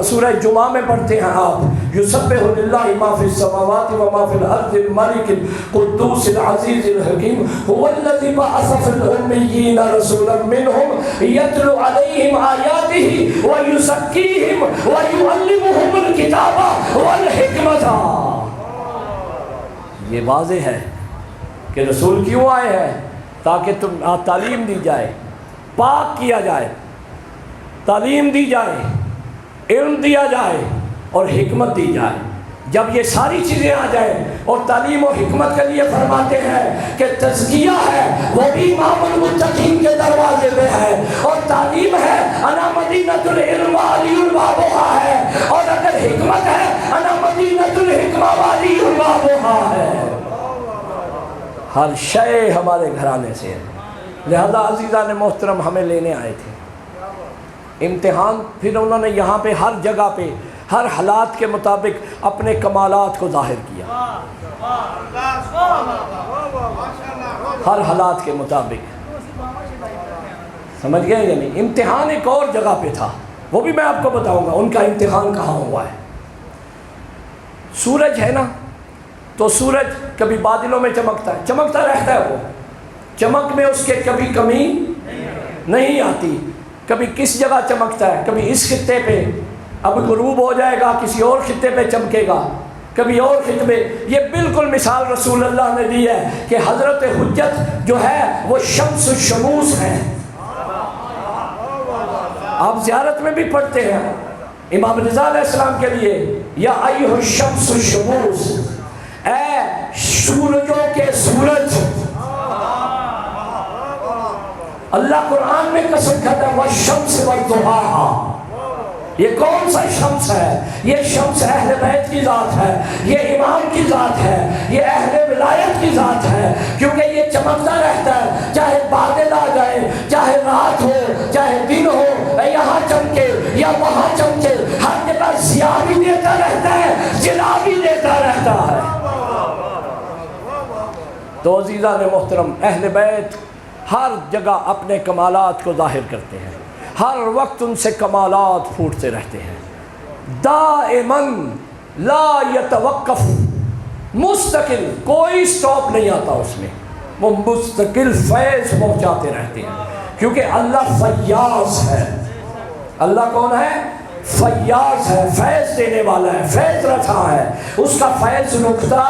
سورہ جمعہ میں پڑھتے ہیں آپ، یسبح للہ ما فی السماوات و ما فی الارض الملک القدوس العزیز الحکیم، هو الذی بعث فی الامیین رسولا منہم یتلو علیہم آیاتہ ویزکیہم ویعلمہم الکتاب والحکمۃ۔ یہ واضح ہے کہ رسول کیوں آئے ہیں؟ تاکہ تم تعلیم دی جائے، پاک کیا جائے، تعلیم دی جائے، علم دیا جائے اور حکمت دی جائے۔ جب یہ ساری چیزیں آ جائیں، اور تعلیم و حکمت کے لیے فرماتے ہیں کہ تزکیہ ہے وہ بھی امام المتقین کے دروازے پہ ہے، اور تعلیم ہے انا مدینۃ العلم وعلی بابها ہے، اور اگر حکمت ہے انا مدینۃ الحکمہ وعلی بابها ہے۔ ہر شے ہمارے گھرانے سے ہے، لہذا عزیزان محترم ہمیں لینے آئے تھے امتحان، پھر انہوں نے یہاں پہ ہر جگہ پہ ہر حالات کے مطابق اپنے کمالات کو ظاہر کیا، ہر حالات کے مطابق، سمجھ گئے یا نہیں؟ امتحان ایک اور جگہ پہ تھا، وہ بھی میں آپ کو بتاؤں گا ان کا امتحان کہاں ہوا ہے۔ سورج ہے نا، تو سورج کبھی بادلوں میں چمکتا ہے، چمکتا رہتا ہے، وہ چمک میں اس کے کبھی کمی نہیں آتی، کبھی کس جگہ چمکتا ہے، کبھی اس خطے پہ، اب غروب ہو جائے گا کسی اور خطے پہ چمکے گا، کبھی اور خطے پہ۔ یہ بالکل مثال رسول اللہ نے دی ہے کہ حضرت حجت جو ہے وہ شمس الشموس ہے۔ آپ زیارت میں بھی پڑھتے ہیں امام رضا علیہ السلام کے لیے، یا ایھا الشمس الشموس، اے سورجوں کے سورج۔ اللہ قرآن میں قسم کھاتا ہے والشمس والضحاہا۔ یہ کون سا شمس ہے؟ یہ شمس اہل بیت کی ذات ہے، یہ امام کی ذات ہے، یہ اہل ولایت کی ذات ہے، کیونکہ یہ چمکتا رہتا ہے، چاہے بادل آ جائے، چاہے رات ہو، چاہے دن ہو، یہاں چمکے یا وہاں چمکے، ہر جگہ ضیاء بھی دیتا رہتا ہے، جلا بھی دیتا رہتا ہے۔ تو عزیزان محترم، اہل بیت ہر جگہ اپنے کمالات کو ظاہر کرتے ہیں، ہر وقت ان سے کمالات پھوٹتے رہتے ہیں، دائماً لا یتوقف، مستقل، کوئی سٹاپ نہیں آتا اس میں، وہ مستقل فیض پہنچاتے رہتے ہیں، کیونکہ اللہ فیاض ہے۔ اللہ کون ہے؟ فیاض ہے، فیض دینے والا ہے، فیض رکھا ہے، اس کا فیض رکتا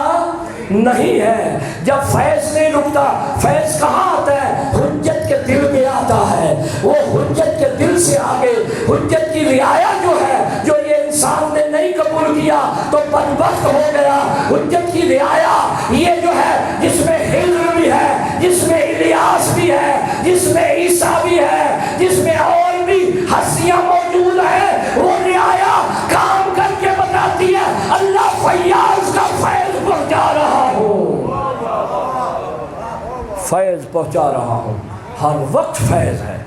نہیں ہے۔ جب فیض نہیں رکتا، فیض کہاں آتا ہے؟ حجت کے دل میں آتا ہے، وہ حجت کے دل سے آگے حجت کی رعایت جو ہے، جو یہ انسان نے نہیں قبول کیا تو بدبخت ہو گیا۔ حجت کی رعایت یہ جو ہے، جس میں ہجر بھی ہے، جس میں الیاس بھی ہے، جس میں عیسیٰ بھی ہے، جس میں اور بھی ہستیاں موجود ہیں، وہ رعایت کام کر کے بتاتی ہے اللہ فیاض کا فیض پہنچا رہا ہوں۔ فیض پہنچا رہا ہوں، ہر وقت فیض ہے۔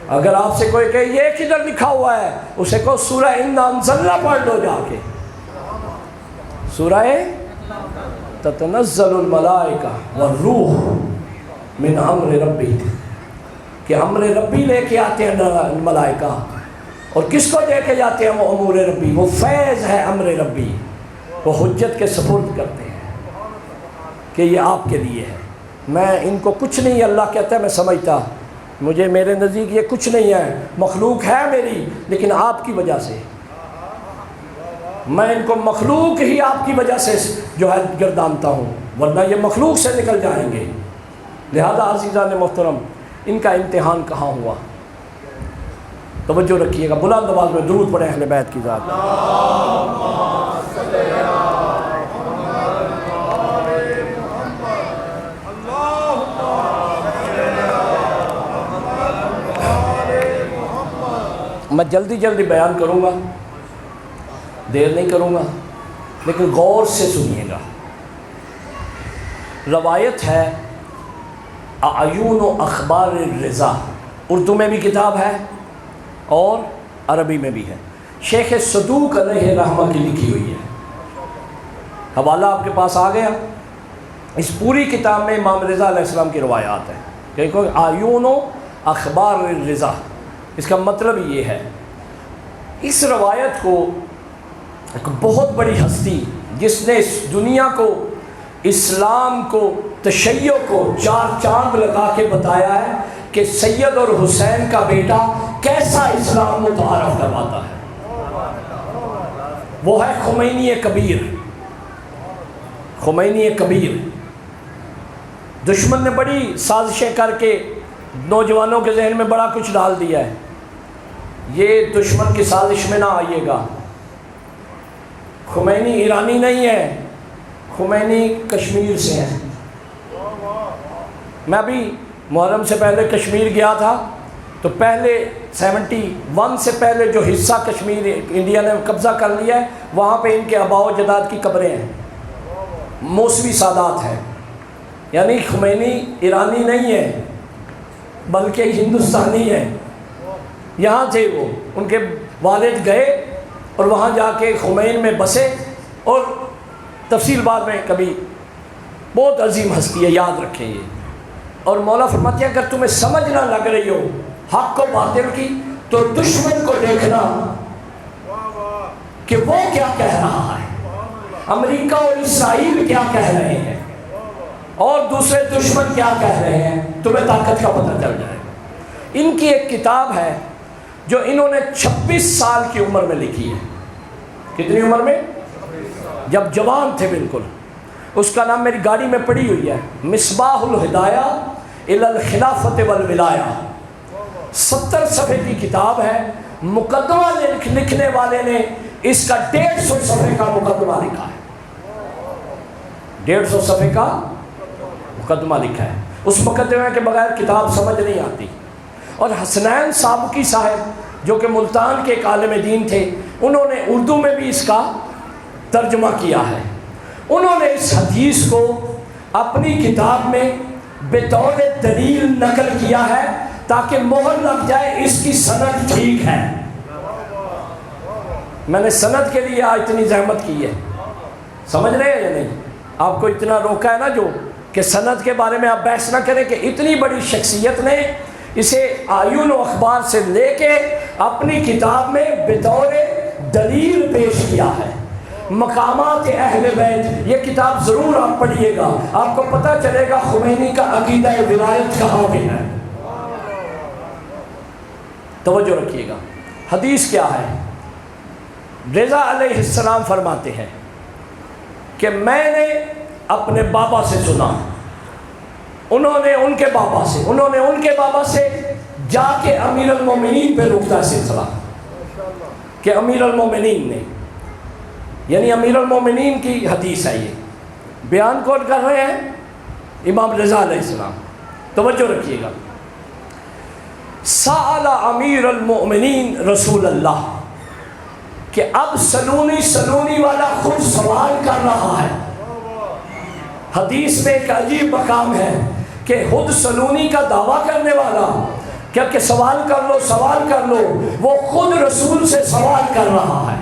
اگر آپ سے کوئی کہے یہ کدھر لکھا ہوا ہے، اسے کہو سورہ انا انزلنا پڑھ لو جا کے، سورہ تتنزل الملائکہ والروح من امر ربی، کہ امر ربی لے کے آتے ہیں ملائکہ، اور کس کو دے کے جاتے ہیں؟ وہ امور ربی، وہ فیض ہے امر ربی، وہ حجت کے سپرد کرتے ہیں کہ یہ آپ کے لیے ہے۔ میں ان کو کچھ نہیں، اللہ کہتا ہے میں سمجھتا، مجھے میرے نزدیک یہ کچھ نہیں ہے، مخلوق ہے میری، لیکن آپ کی وجہ سے میں ان کو مخلوق ہی آپ کی وجہ سے جو ہے گردانتا ہوں، ورنہ یہ مخلوق سے نکل جائیں گے۔ لہذا عزیزان محترم، ان کا امتحان کہاں ہوا؟ توجہ رکھیے گا، بلند آواز میں درود پڑھیں اہل بیت کی ذات۔ میں جلدی جلدی بیان کروں گا، دیر نہیں کروں گا، لیکن غور سے سنیے گا۔ روایت ہے اعیون و اخبار الرضا، اردو میں بھی کتاب ہے اور عربی میں بھی ہے، شیخ صدوق علیہ رحمہ کی لکھی ہوئی ہے، حوالہ آپ کے پاس آ گیا۔ اس پوری کتاب میں امام رضا علیہ السلام کی روایات ہیں، کہ کوئی اعیون و اخبار الرضا، اس کا مطلب یہ ہے، اس روایت کو ایک بہت بڑی ہستی جس نے اس دنیا کو، اسلام کو، تشیع کو چار چاند لگا کے بتایا ہے کہ سید اور حسین کا بیٹا کیسا اسلام متعارف کرواتا ہے، وہ ہے خمینی کبیر۔ خمینی کبیر، دشمن نے بڑی سازشیں کر کے نوجوانوں کے ذہن میں بڑا کچھ ڈال دیا ہے، یہ دشمن کی سازش میں نہ آئیے گا۔ خمینی ایرانی نہیں ہے، خمینی کشمیر سے ہیں۔ میں ابھی محرم سے پہلے کشمیر گیا تھا، تو پہلے 71 سے پہلے جو حصہ کشمیر انڈیا نے قبضہ کر لیا ہے، وہاں پہ ان کے آباء و اجداد کی قبریں ہیں، موسوی سادات ہیں۔ یعنی خمینی ایرانی نہیں ہے بلکہ ہندوستانی ہے، یہاں تھے وہ، ان کے والد گئے اور وہاں جا کے خمین میں بسے، اور تفصیل بعد میں کبھی، بہت عظیم ہستی ہے، یاد رکھیں یہ۔ اور مولا فرماتے ہیں اگر تمہیں سمجھ نہ لگ رہی ہو حق و باطل کی، تو دشمن کو دیکھنا کہ وہ کیا کہہ رہا ہے، امریکہ اور اسرائیل کیا کہہ رہے ہیں، اور دوسرے دشمن کیا کہہ رہے ہیں، تمہیں طاقت کا پتہ چل جائے گا۔ ان کی ایک کتاب ہے جو انہوں نے 26 سال کی عمر میں لکھی ہے۔ کتنی عمر میں؟ جب جوان تھے بالکل۔ اس کا نام میری گاڑی میں پڑی ہوئی ہے، مصباح الہدایہ الی الخلافۃ والولایہ، 70 صفحے کی کتاب ہے۔ مقدمہ لکھنے والے نے اس کا 150 صفحے کا مقدمہ لکھا ہے، 150 صفحے کا مقدمہ لکھا ہے۔ اس مقدمے کے بغیر کتاب سمجھ نہیں آتی۔ اور حسنین سابقی صاحب جو کہ ملتان کے ایک عالم دین تھے، انہوں نے اردو میں بھی اس کا ترجمہ کیا ہے۔ انہوں نے اس حدیث کو اپنی کتاب میں بطور دلیل نقل کیا ہے تاکہ مہر لگ جائے اس کی سند ٹھیک ہے۔ میں نے سند کے لیے آج اتنی زحمت کی ہے، سمجھ رہے ہیں یا نہیں؟ آپ کو اتنا روکا ہے نا جو کہ سند کے بارے میں آپ بحث نہ کریں، کہ اتنی بڑی شخصیت نے اسے اعین و اخبار سے لے کے اپنی کتاب میں بطور دلیل پیش کیا ہے۔ مقامات اہل بیت، یہ کتاب ضرور آپ پڑھیے گا، آپ کو پتہ چلے گا خمینی کا عقیدہ ولایت کہاں بھی ہے۔ توجہ رکھیے گا، حدیث کیا ہے؟ رضا علیہ السلام فرماتے ہیں کہ میں نے اپنے بابا سے سنا، انہوں نے ان کے بابا سے، انہوں نے ان کے بابا سے، جا کے امیر المومنین پہ رکتا ہے سلسلہ، کہ امیر المومنین نے، یعنی امیر المومنین کی حدیث ہے، یہ بیان کون کر رہے ہیں؟ امام رضا علیہ السلام۔ توجہ رکھیے گا، سأل امیر المؤمنین رسول اللہ، کہ اب سلونی والا خود سوال کر رہا ہے۔ حدیث میں ایک عجیب مقام ہے کہ خود سلونی کا دعویٰ کرنے والا کہ سوال کر لو، وہ خود رسول سے سوال کر رہا ہے،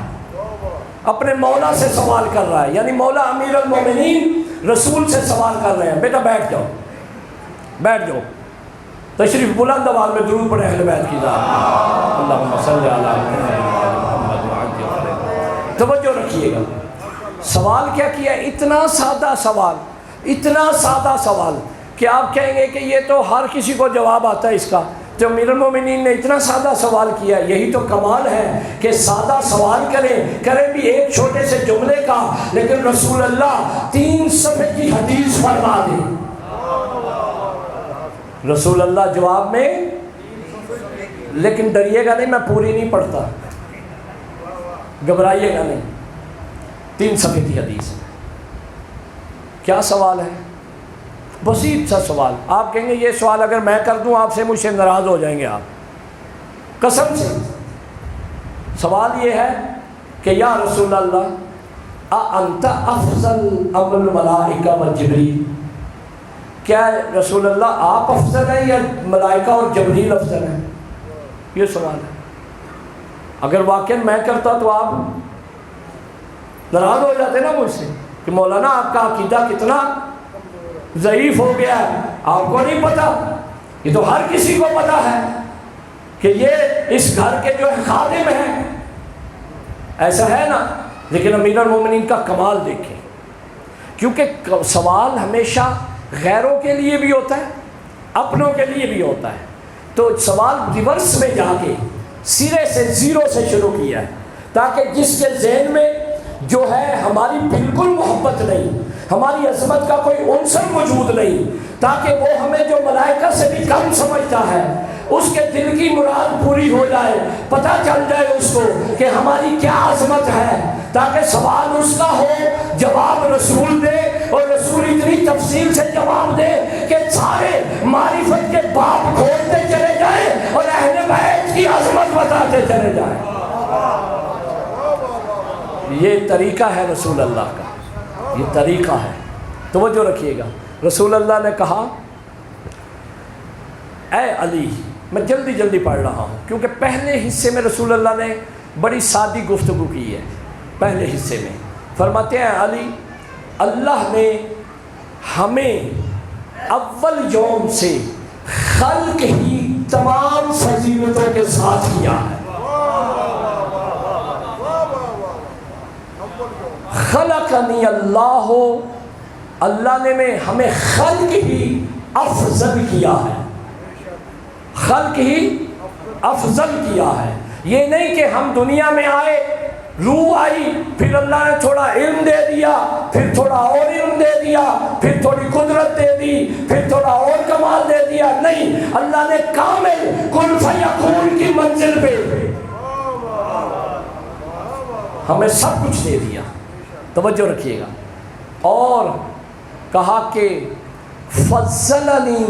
اپنے مولا سے سوال کر رہا ہے، یعنی مولا امیر المومنین رسول سے سوال کر رہے ہیں، بیٹا بیٹھ جاؤ، تشریف بلند آواز میں درود پڑھیں اہل بیت کی ذات، اللہم صلی علی محمد وعلی محمد۔ توجہ رکھیے گا، سوال کیا کیا؟ اتنا سادہ سوال کہ آپ کہیں گے کہ یہ تو ہر کسی کو جواب آتا ہے اس کا، تو امیر المومنین نے اتنا سادہ سوال کیا، یہی تو کمال ہے کہ سادہ سوال کریں بھی ایک چھوٹے سے جملے کا، لیکن رسول اللہ 3 صفحے کی حدیث فرما دے۔ رسول اللہ جواب میں، لیکن ڈریے گا نہیں، میں پوری نہیں پڑھتا، گھبرائیے گا نہیں، 3 صفحے کی حدیث۔ کیا سوال ہے؟ بسیط سا سوال۔ آپ کہیں گے یہ سوال اگر میں کر دوں آپ سے مجھ سے ناراض ہو جائیں گے آپ، قسم سے۔ سوال یہ ہے کہ یا رسول اللہ اَأَنْتَ أَفْضَلُ أَمَّ الْمَلَائِكَةِ وَجِبْرِيلَ، کیا رسول اللہ آپ افضل ہیں یا ملائکہ اور جبریل افضل ہیں؟ یہ سوال ہے۔ اگر واقعا میں کرتا تو آپ ناراض ہو جاتے نا مجھ سے کہ مولانا آپ کا عقیدہ کتنا ضعیف ہو گیا ہے، آپ کو نہیں پتا؟ یہ تو ہر کسی کو پتا ہے کہ یہ اس گھر کے جو خادم ہیں، ایسا ہے نا۔ لیکن امیر المومنین کا کمال دیکھیں، کیونکہ سوال ہمیشہ غیروں کے لیے بھی ہوتا ہے، اپنوں کے لیے بھی ہوتا ہے، تو سوال ریورس میں جا کے سرے سے زیرو سے شروع کیا ہے، تاکہ جس کے ذہن میں جو ہے ہماری بالکل محبت نہیں، ہماری عظمت کا کوئی عنصر موجود نہیں، تاکہ وہ ہمیں جو ملائکہ سے بھی کم سمجھتا ہے اس کے دل کی مراد پوری ہو جائے، پتہ چل جائے اس کو کہ ہماری کیا عظمت ہے، تاکہ سوال اس کا ہو، جواب رسول دے، اور رسول اتنی تفصیل سے جواب دے کہ سارے معرفت کے باب کھولتے چلے جائیں اور اہل بیت کی عظمت بتاتے چلے جائیں۔ یہ طریقہ ہے رسول اللہ کا، یہ طریقہ ہے۔ توجہ رکھیے گا، رسول اللہ نے کہا اے علی، میں جلدی پڑھ رہا ہوں کیونکہ پہلے حصے میں رسول اللہ نے بڑی سادی گفتگو کی ہے۔ پہلے حصے میں فرماتے ہیں علی، اللہ نے ہمیں اول یوم سے خلق ہی تمام فضیلتوں کے ساتھ کیا ہے۔ خلقنی اللہ، اللہ نے ہمیں خلق ہی افضل کیا ہے، خلق ہی افضل کیا ہے۔ یہ نہیں کہ ہم دنیا میں آئے، روح آئی، پھر اللہ نے تھوڑا علم دے دیا، پھر تھوڑا اور علم دے دیا، پھر تھوڑی قدرت دے دی، پھر تھوڑا اور کمال دے دیا، نہیں، اللہ نے کامل کن فیکون کی منزل پہ ہمیں سب کچھ دے دیا۔ توجہ رکھیے گا، اور کہا کہ فضلنی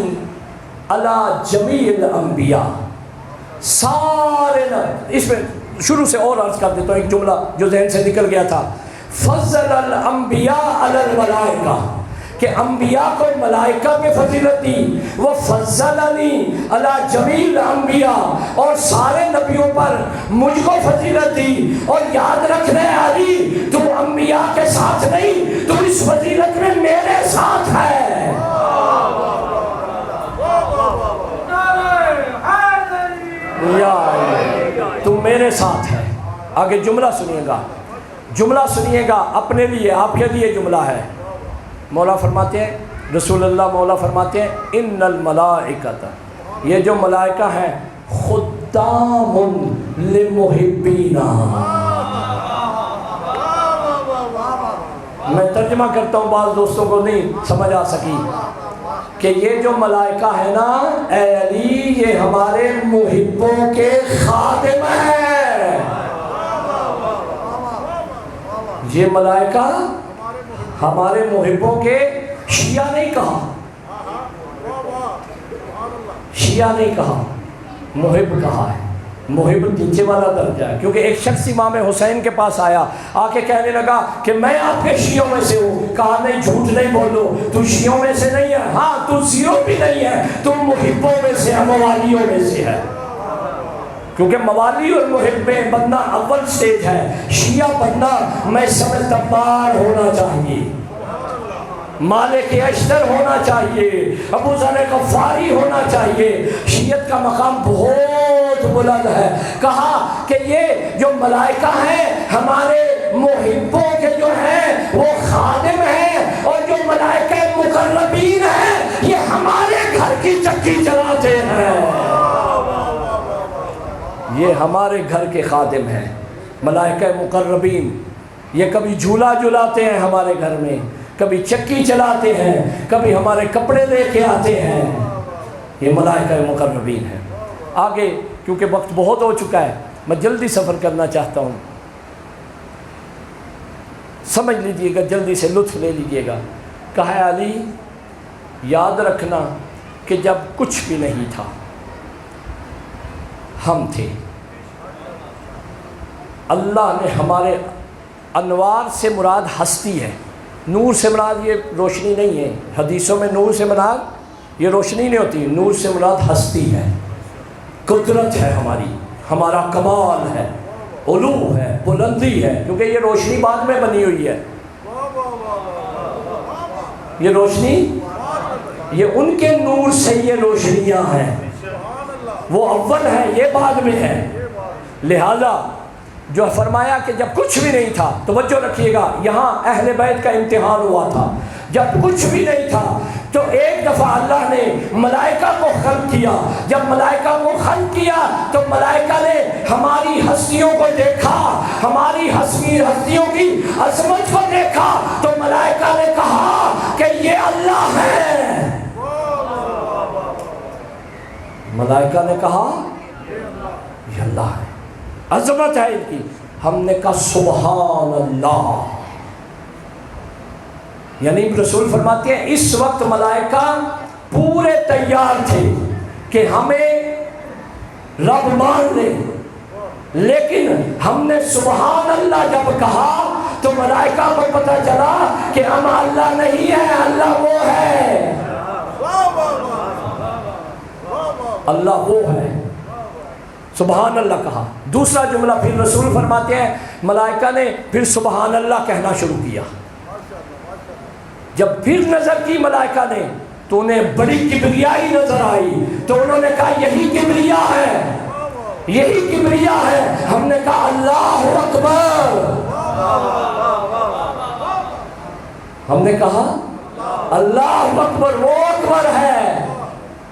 علی جمیع الانبیاء، سارے اس میں شروع سے اور عرض کر دیتا ہوں ایک جملہ جو ذہن سے نکل گیا تھا، فضل الانبیاء علی الملائکہ، کہ انبیاء کو ملائکہ پہ فضیلت دی، وہ فضلنی علی جمیع الانبیاء، اور سارے نبیوں پر مجھ کو فضیلت دی۔ اور یاد رکھنا ہے علی، تو انبیاء کے ساتھ نہیں، تو اس فضیلت میں میرے ساتھ ہے۔ یا تم میرے ساتھ ہے۔ آگے جملہ سنیے گا اپنے لیے، آپ کے لیے جملہ ہے۔ مولا فرماتے ہیں، رسول اللہ مولا فرماتے ہیں ان الملائکۃ، یہ جو ملائکہ ہیں خدام لمحبینا۔ میں ترجمہ کرتا ہوں، بعض دوستوں کو نہیں سمجھ آ سکی، کہ یہ جو ملائکہ ہے نا اے علی، یہ ہمارے محبوں کے خادم ہیں۔ یہ ملائکہ ہمارے محبوں کے، شیعہ نہیں کہا، شیعہ نہیں کہا، محب کہا ہے۔ محب نیچے والا درجہ ہے، کیونکہ ایک شخص امام حسین کے پاس آیا، آ کے کہنے لگا کہ میں آپ کے شیعوں میں سے ہوں۔ کہا نہیں، جھوٹ نہیں بولو، تو شیعوں میں سے نہیں ہے، ہاں تو زیرو بھی نہیں ہے، تو محبوں میں سے ہے، موالیوں میں سے ہے۔ کیونکہ موالی اور محب بننا اول سٹیج ہے، شیعہ بننا میں سمجھتا بار ہونا چاہیے، مالک اشتر ہونا چاہیے، ابو ذر غفاری ہونا چاہیے۔ شیعت کا مقام بہت بلند ہے۔ کہا کہ یہ جو ملائکہ ہیں ہمارے محبوں کے جو ہیں وہ خادم ہیں، اور جو ملائکہ مقربین ہیں یہ ہمارے گھر کی چکی چلاتے ہیں، یہ ہمارے گھر کے خادم ہیں ملائکہ مقربین۔ یہ کبھی جھولا جھلاتے ہیں ہمارے گھر میں، کبھی چکی چلاتے ہیں، کبھی ہمارے کپڑے لے کے آتے ہیں، یہ ملائکہ مقربین ہیں۔ آگے کیونکہ وقت بہت ہو چکا ہے، میں جلدی سفر کرنا چاہتا ہوں، سمجھ لیجئے گا، جلدی سے لطف لے لیجئے گا۔ کہا علی یاد رکھنا کہ جب کچھ بھی نہیں تھا ہم تھے، اللہ نے ہمارے انوار سے مراد ہستی ہے، نور سے مراد یہ روشنی نہیں ہے، حدیثوں میں نور سے مراد یہ روشنی نہیں ہوتی، نور سے مراد ہستی ہے، قدرت ہے ہماری، ہمارا کمال ہے، علو ہے، بلندی ہے، کیونکہ یہ روشنی بعد میں بنی ہوئی ہے، یہ روشنی یہ ان کے نور سے یہ روشنیاں ہیں، وہ اول ہے، یہ بعد میں ہے۔ لہذا جو فرمایا کہ جب کچھ بھی نہیں تھا، توجہ رکھیے گا، یہاں اہل بیت کا امتحان ہوا تھا، جب کچھ بھی نہیں تھا تو ایک دفعہ اللہ نے ملائکہ کو خلق کیا، جب ملائکہ کو خلق کیا تو ملائکہ نے ہماری ہستیوں کو دیکھا، ہماری ہستیوں کی عظمت کو دیکھا، تو ملائکہ نے کہا کہ یہ اللہ ہے، ملائکہ نے کہا یہ اللہ ہے، عظمت ہے ان کی۔ ہم نے کہا سبحان اللہ، یعنی رسول فرماتے ہیں اس وقت ملائکہ پورے تیار تھے کہ ہمیں رب مان لے، لیکن ہم نے سبحان اللہ جب کہا تو ملائکہ کو پتہ چلا کہ ہم اللہ نہیں ہے، اللہ وہ ہے، اللہ وہ ہے، سبحان اللہ کہا۔ دوسرا جملہ پھر رسول فرماتے ہیں ملائکہ نے پھر سبحان اللہ کہنا شروع کیا، جب پھر نظر کی ملائکہ نے تو انہیں بڑی کبریائی نظر آئی، تو انہوں نے کہا یہی کبریا ہے، یہی کبریا ہے۔ ہم نے کہا اللہ اکبر، ہم نے کہا اللہ اکبر، وہ اکبر ہے،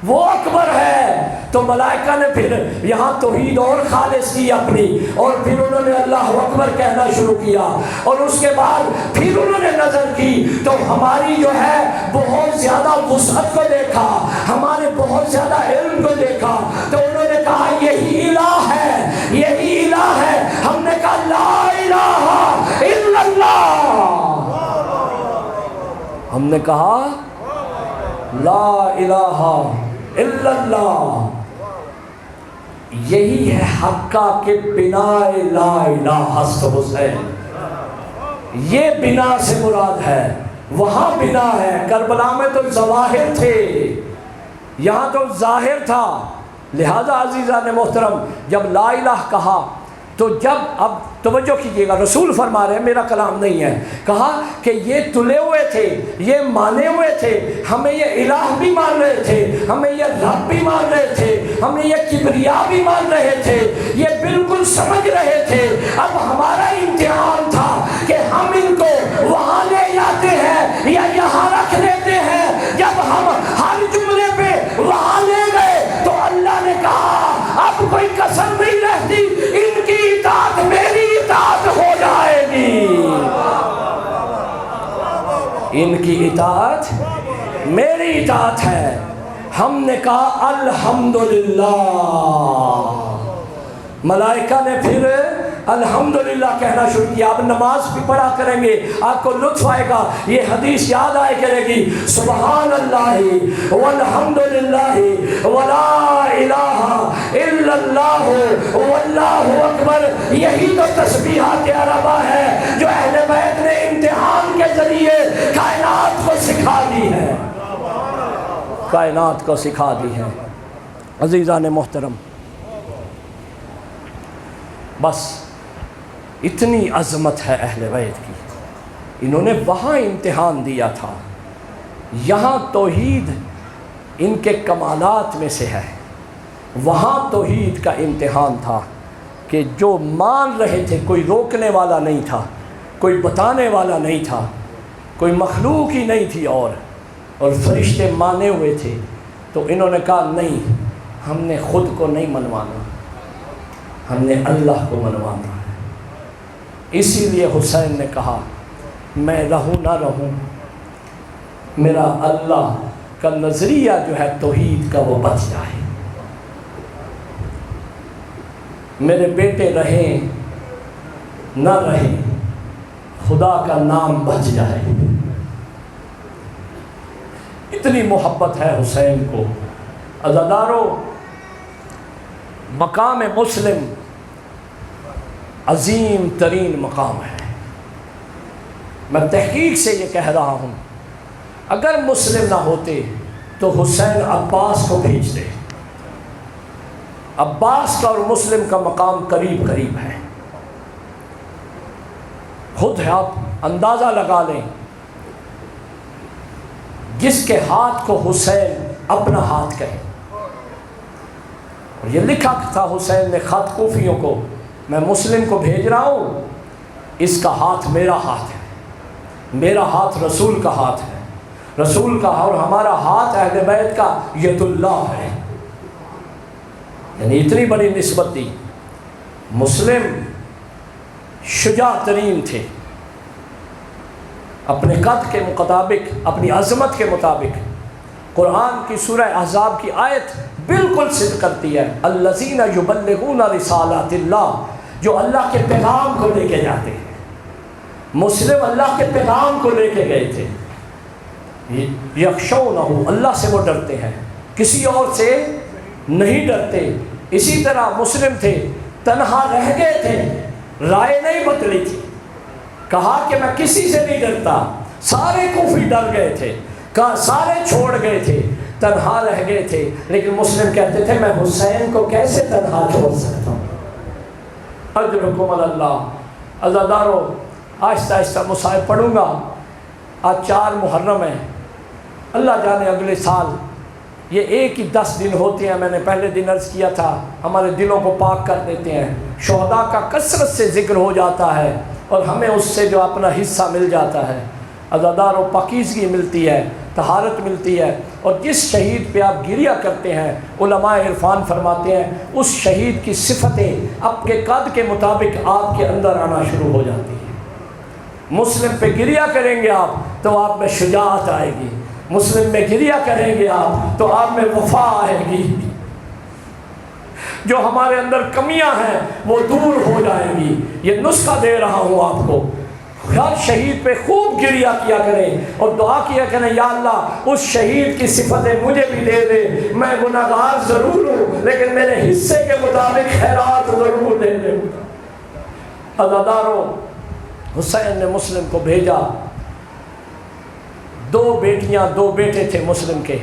وہ اکبر ہے۔ تو ملائکہ نے پھر یہاں توحید اور خالص کی اپنی، اور پھر انہوں نے اللہ اکبر کہنا شروع کیا، اور اس کے بعد پھر انہوں نے نظر کی تو ہماری جو ہے بہت زیادہ وسعت کو دیکھا، ہمارے بہت زیادہ علم کو دیکھا، تو انہوں نے کہا یہی الہ ہے، یہی الہ ہے۔ ہم نے کہا لا الہ الا اللہ، ہم نے کہا لا الہ الا اللہ، یہی ہے حقہ کے بنا لا الہ حسب حسین، یہ بنا سے مراد ہے، وہاں بنا ہے، کربلا میں تو ظواہر تھے، یہاں تو ظاہر تھا۔ لہذا عزیزان محترم جب لا الہ کہا تو جب اب توجہ کیجئے گا، رسول فرما رہے ہیں، میرا کلام نہیں ہے، کہا کہ یہ تلے ہوئے تھے، یہ مانے ہوئے تھے، ہمیں یہ الہ بھی مان رہے تھے، ہمیں یہ رب بھی مان رہے تھے، ہمیں یہ کبریا بھی مان رہے تھے، یہ بالکل سمجھ رہے تھے۔ اب ہمارا امتحان تھا کہ ہم ان کو وہاں لے جاتے ہیں یا یہاں رکھ لیتے ہیں۔ جب ہم ہر جملے پہ وہاں لے گئے تو اللہ نے کہا اب کوئی کسر نہیں رہتی، ان کی اطاعت میری اطاعت ہو جائے گی، ان کی اطاعت میری اطاعت ہے۔ ہم نے کہا الحمدللہ۔ ملائکہ نے پھر الحمدللہ کہنا شروع کیا. آپ نماز بھی پڑھا کریں گے, آپ کو لطف آئے گا, یہ حدیث یاد آئے کرے گی, سبحان اللہ والحمدللہ ولا الہ الا اللہ واللہ اکبر. یہی تو تسبیحات عربہ ہے جو اہل بیت نے امتحان کے ذریعے کائنات کو سکھا دی ہے, کائنات کو سکھا دی ہے. عزیزان محترم, بس اتنی عظمت ہے اہل بیت کی. انہوں نے وہاں امتحان دیا تھا, یہاں توحید ان کے کمالات میں سے ہے. وہاں توحید کا امتحان تھا کہ جو مان رہے تھے, کوئی روکنے والا نہیں تھا, کوئی بتانے والا نہیں تھا, کوئی مخلوق ہی نہیں تھی, اور فرشتے مانے ہوئے تھے. تو انہوں نے کہا نہیں, ہم نے خود کو نہیں منوانا, ہم نے اللہ کو منوانا ہے. اسی لیے حسین نے کہا میں رہوں نہ رہوں, میرا اللہ کا نظریہ جو ہے توحید کا وہ بچ جائے, میرے بیٹے رہیں نہ رہیں, خدا کا نام بچ جائے. اتنی محبت ہے حسین کو. عزادارو, مقام مسلم عظیم ترین مقام ہے. میں تحقیق سے یہ کہہ رہا ہوں, اگر مسلم نہ ہوتے تو حسین عباس کو بھیجتے. عباس کا اور مسلم کا مقام قریب قریب ہے. خود آپ اندازہ لگا لیں, جس کے ہاتھ کو حسین اپنا ہاتھ کہے. اور یہ لکھا تھا حسین نے خط کوفیوں کو, میں مسلم کو بھیج رہا ہوں, اس کا ہاتھ میرا ہاتھ ہے, میرا ہاتھ رسول کا ہاتھ ہے, رسول کا اور ہمارا ہاتھ اہل بیت کا ید اللہ ہے. یعنی اتنی بڑی نسبت دی. مسلم شجاع ترین تھے, اپنے قد کے مطابق, اپنی عظمت کے مطابق. قرآن کی سورہ احزاب کی آیت بالکل صدق کرتی ہے, الذین یبلغون رسالات اللہ, جو اللہ کے پیغام کو لے کے جاتے ہیں. مسلم اللہ کے پیغام کو لے کے گئے تھے. یخشونہ, اللہ سے وہ ڈرتے ہیں, کسی اور سے نہیں ڈرتے. اسی طرح مسلم تھے, تنہا رہ گئے تھے, رائے نہیں بدلی تھی, کہا کہ میں کسی سے نہیں ڈرتا. سارے کوفی ڈر گئے تھے, سارے چھوڑ گئے تھے, تنہا رہ گئے تھے. لیکن مسلم کہتے تھے میں حسین کو کیسے تنہا چھوڑ سکتا ہوں. اجرکم اللہ. عزادارو, آہستہ آہستہ مصائب پڑھوں گا. آج 4 محرم ہے, اللہ جانے اگلے سال یہ 1 ہی 10 دن ہوتے ہیں. میں نے پہلے دن عرض کیا تھا, ہمارے دلوں کو پاک کر دیتے ہیں. شہداء کا کثرت سے ذکر ہو جاتا ہے اور ہمیں اس سے جو اپنا حصہ مل جاتا ہے. عزادارو, پاکیزگی ملتی ہے, طہارت ملتی ہے. اور جس شہید پہ آپ گریہ کرتے ہیں, علماء عرفان فرماتے ہیں اس شہید کی صفتیں آپ کے قد کے مطابق آپ کے اندر آنا شروع ہو جاتی ہیں. مسلم پہ گریہ کریں گے آپ تو آپ میں شجاعت آئے گی, مسلم میں گریہ کریں گے آپ تو آپ میں وفا آئے گی. جو ہمارے اندر کمیاں ہیں وہ دور ہو جائیں گی. یہ نسخہ دے رہا ہوں آپ کو. ہر شہید پہ خوب گریہ کیا کریں اور دعا کیا کریں, یا اللہ اس شہید کی صفتیں مجھے بھی دے دے. میں گناہگار ضرور ہوں لیکن میرے حصے کے مطابق خیرات ضرور دے دے. عزادارو, حسین نے مسلم کو بھیجا. 2 بیٹیاں 2 بیٹے تھے مسلم کے.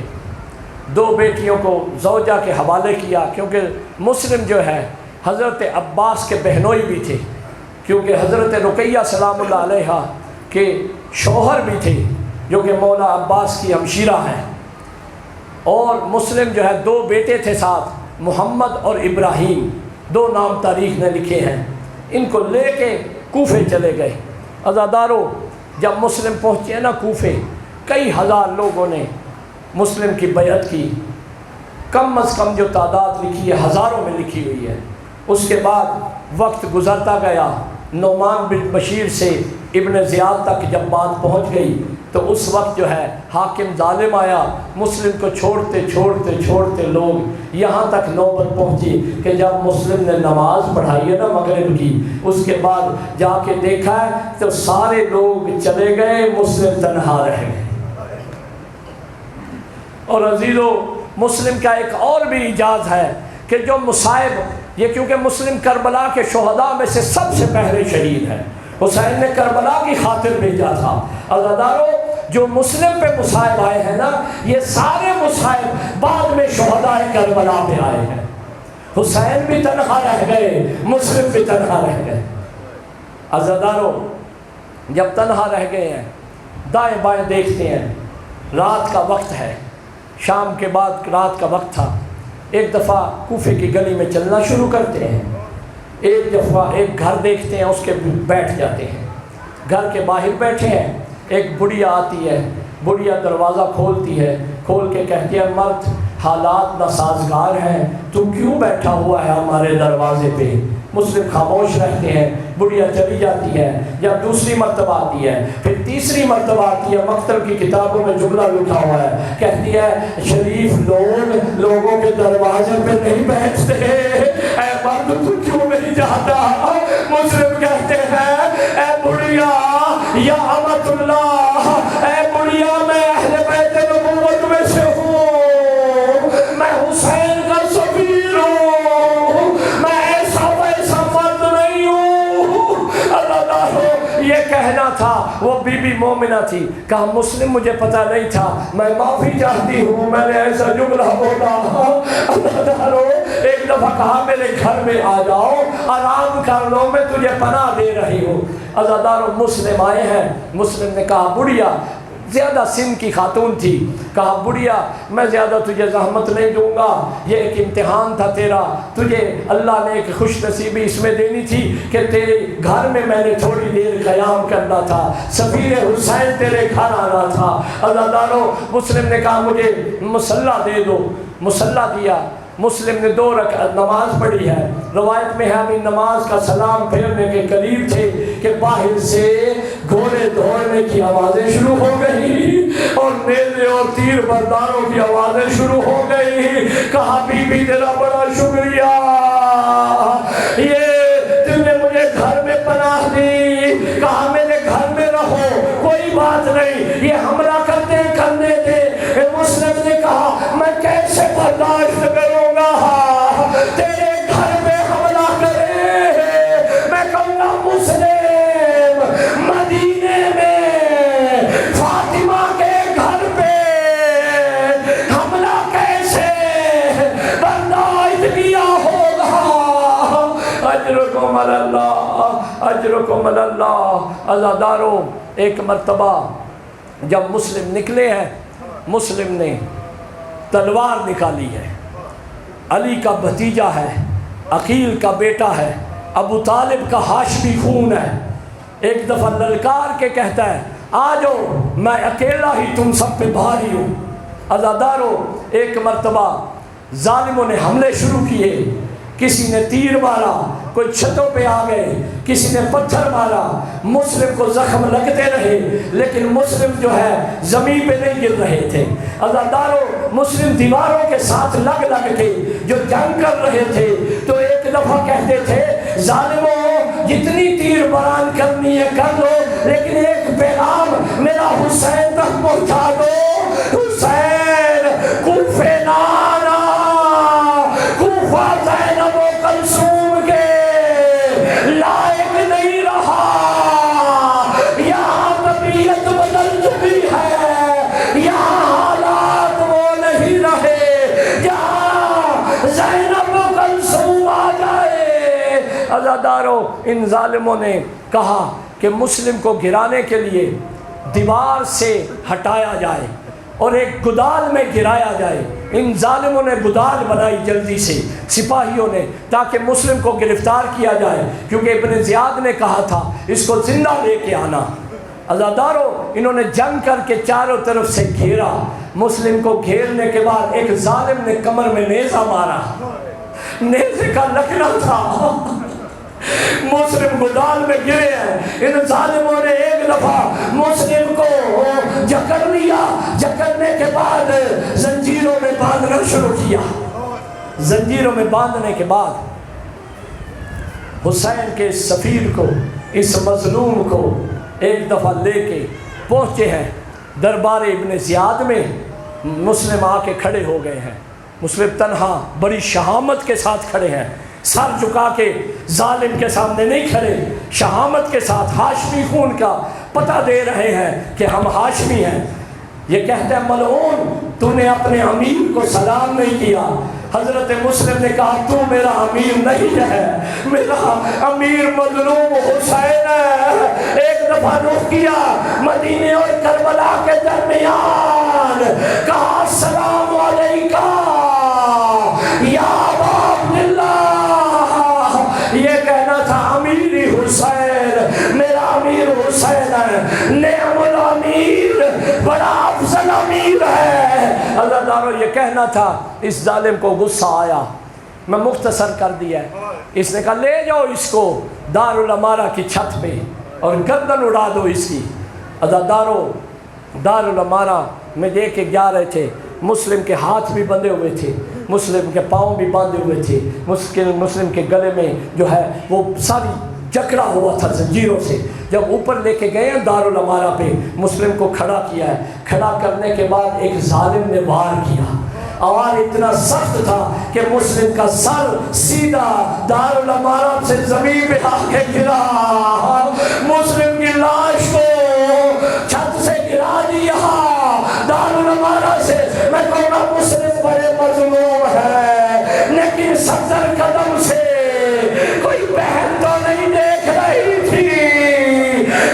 2 بیٹیوں کو زوجہ کے حوالے کیا, کیونکہ مسلم جو ہے حضرت عباس کے بہنوئی بھی تھے, کیونکہ حضرت رقیہ سلام اللہ علیہا کے شوہر بھی تھے جو کہ مولا عباس کی ہمشیرہ ہیں. اور مسلم جو ہے 2 بیٹے تھے ساتھ, محمد اور ابراہیم, 2 نام تاریخ نے لکھے ہیں. ان کو لے کے کوفے چلے گئے. عزادارو, جب مسلم پہنچے نا کوفے, کئی ہزار لوگوں نے مسلم کی بیعت کی. کم از کم جو تعداد لکھی ہے ہزاروں میں لکھی ہوئی ہے. اس کے بعد وقت گزرتا گیا, نعمان بن بشیر سے ابن زیاد تک جب بات پہنچ گئی تو اس وقت جو ہے حاکم ظالم آیا، مسلم کو چھوڑتے چھوڑتے چھوڑتے لوگ یہاں تک نوبت پہنچی کہ جب مسلم نے نماز پڑھائی ہے نا مغرب کی، اس کے بعد جا کے دیکھا ہے تو سارے لوگ چلے گئے، مسلم تنہا رہ گئے۔ اور عزیزو، مسلم کا ایک اور بھی اعجاز ہے کہ جو مصائب، یہ کیونکہ مسلم کربلا کے شہداء میں سے سب سے پہلے شہید ہے، حسین نے کربلا کی خاطر بھیجا تھا۔ عزادارو، جو مسلم پہ مصائب آئے ہیں نا، یہ سارے مصائب بعد میں شہداء کربلا پہ آئے ہیں۔ حسین بھی تنہا رہ گئے، مسلم بھی تنہا رہ گئے۔ عزادارو، جب تنہا رہ گئے ہیں، دائیں بائیں دیکھتے ہیں، رات کا وقت ہے، شام کے بعد رات کا وقت تھا۔ ایک دفعہ کوفے کی گلی میں چلنا شروع کرتے ہیں، ایک دفعہ ایک گھر دیکھتے ہیں، اس کے بیٹھ جاتے ہیں۔ گھر کے باہر بیٹھے ہیں، ایک بڑھیا آتی ہے، بڑھیا دروازہ کھولتی ہے، کھول کے کہتی ہے مرد حالات ناسازگار ہیں، تو کیوں بیٹھا ہوا ہے ہمارے دروازے پہ؟ مسلم خاموش رہتے ہیں، بڑھیا چلی جاتی ہے، یا دوسری مرتبہ آتی ہے، پھر تیسری مرتبہ آتی ہے، مکتب کی کتابوں میں جملہ لکھا ہوا ہے، کہتی ہے شریف لوگ لوگوں کے دروازے پہ نہیں بیٹھتے، اے مرد تو کیوں نہیں جاتا؟ مسلم کہتے ہیں اے بڑھیا یا امت اللہ، اے بڑھیا میں اہل بیت نبوت میں سے ہوں، میں حسین کا سفیر ہوں، میں ایسا ویسا مرد نہیں ہوں۔ اللہ تعالیٰ یہ کہنا تھا، وہ بی بی مومنہ تھی، کہا مسلم مجھے پتہ نہیں تھا، میں معافی چاہتی ہوں، میں نے ایسا جملہ بولا۔ اللہ تعالیٰ ایک دفعہ کہا میرے گھر میں آ جاؤ، آرام کر لو، میں تجھے پناہ دے رہی ہوں۔ عزادارو، مسلم آئے ہیں، مسلم نے کہا بڑھیا، زیادہ سن کی خاتون تھی، کہا بڑھیا میں زیادہ تجھے زحمت نہیں دوں گا، یہ ایک امتحان تھا تیرا، تجھے اللہ نے ایک خوش نصیبی اس میں دینی تھی کہ تیرے گھر میں میں نے تھوڑی دیر قیام کرنا تھا، سفیر حسین تیرے گھر آنا تھا۔ عزادارو، مسلم نے کہا مجھے مصلی دے دو، مصلی دیا۔ مسلم نے 2 رکعت نماز پڑھی ہے، روایت میں ہے ابھی نماز کا سلام پھیرنے کے قریب تھے کہ باہر سے گھوڑے دوڑنے کی آوازیں شروع ہو گئی اور نیزے اور تیر برداروں کی آوازیں شروع ہو گئی۔ کہا بی بی تیرا بڑا شکریہ، یہ تم نے مجھے گھر میں پناہ دی، کہا میرے گھر میں رہو، کوئی بات نہیں، یہ حملہ کرنے دے۔ مسلم نے کہا میں کیسے برداشت کروں گا، تیرے گھر میں حملہ کرے، میں کہوں گا مسلم مدینے میں فاطمہ کے گھر پہ حملہ کیسے برداشت کیا ہوگا۔ اجرکم اللہ، اجرکم اللہ۔ عزادارو، ایک مرتبہ جب مسلم نکلے ہیں، مسلم نے تلوار نکالی ہے، علی کا بھتیجا ہے، عقیل کا بیٹا ہے، ابو طالب کا ہاشمی خون ہے، ایک دفعہ للکار کے کہتا ہے آ جاؤ، میں اکیلا ہی تم سب پہ بھاری ہوں۔ عزادارو، ایک مرتبہ ظالموں نے حملے شروع کیے، کسی نے تیر مارا، کوئی چھتوں پہ آ گئے، کسی نے پتھر مارا، مسلم کو زخم لگتے رہے لیکن مسلم جو ہے زمین پہ نہیں گر رہے تھے۔ عزادارو، مسلم دیواروں کے ساتھ لگ کے جو جنگ کر رہے تھے تو ایک دفعہ کہتے تھے ظالموں جتنی تیر باران کرنی ہے کر لو، لیکن ایک پیغام میرا حسین تک پہنچا دو، حسین کوفے نہ آنا، کوفہ زینب و کلثوم کے لائق نہیں رہا، یہاں طبیعت بدل چکی ہے، یہاں حالات وہ نہیں رہے جہاں زینب و کلثوم آ جائے۔ عزادارو، ان ظالموں نے کہا کہ مسلم کو گرانے کے لیے دیوار سے ہٹایا جائے اور ایک گدال میں گرایا جائے۔ ان ظالموں نے گدال بنائی جلدی سے سپاہیوں نے تاکہ مسلم کو گرفتار کیا جائے، کیونکہ ابن زیاد نے کہا تھا اس کو زندہ لے کے آنا۔ عزادارو، انہوں نے جنگ کر کے چاروں طرف سے گھیرا، مسلم کو گھیرنے کے بعد ایک ظالم نے کمر میں نیزہ مارا، نیزے کا لکڑا تھا، مسلم گودال میں گرے ہیں. ان ظالموں نے ایک دفعہ مسلم کو جکڑ لیا, جکڑنے کے بعد زنجیروں میں باندھنا شروع کیا. زنجیروں میں باندھنے کے بعد حسین کے سفیر کو, اس مظلوم کو ایک دفعہ لے کے پہنچے ہیں دربار ابن زیاد میں. مسلم آ کے کھڑے ہو گئے ہیں. مسلم تنہا بڑی شہامت کے ساتھ کھڑے ہیں, سر جھکا کے ظالم کے سامنے نہیں کھڑے, شہامت کے ساتھ ہاشمی خون کا پتہ دے رہے ہیں کہ ہم ہاشمی ہیں. یہ کہتے ہیں ملعون تو نے اپنے امیر کو سلام نہیں کیا. حضرت مسلم نے کہا تو میرا امیر نہیں ہے, میرا امیر مظلوم حسین ہے. ایک دفعہ رخ کیا مدینے اور کربلا کے درمیان, کہا السلام علیکہ یا ابا عبداللہ. یہ کہنا تھا امیری حسین, میرا امیر حسین ہے, نعم الامیر, بڑا افضل امیر ہے. اللہ دارو یہ کہنا تھا. اس ظالم کو غصہ آیا, میں مختصر کر دیا ہے. اس نے کہا لے جاؤ اس کو دارالامارہ کی چھت پہ اور گردن اڑا دو اس کی. عزادارو دارالامارہ میں لے کے جا رہے تھے. مسلم کے ہاتھ بھی بندھے ہوئے تھے, مسلم کے پاؤں بھی باندھے ہوئے تھے, مسلم کے گلے میں جو ہے وہ ساری جکڑا ہوا تھا زنجیروں سے. جب اوپر لے کے گئے ہیں دارالامارہ پہ, مسلم کو کھڑا کیا ہے. کھڑا کرنے کے بعد ایک ظالم نے وار کیا. وار اتنا سخت تھا کہ مسلم کا سر سیدھا دارالامارہ سے زمین پہ آ کے گرا. مسلم کی لاش کو چھت سے گرا دیا دارالامارہ سے. میں کہوں گا مسلم بڑے مظلوم ہے, لیکن 70 قدم سے کوئی بہن تو نہیں دیکھ رہی تھی,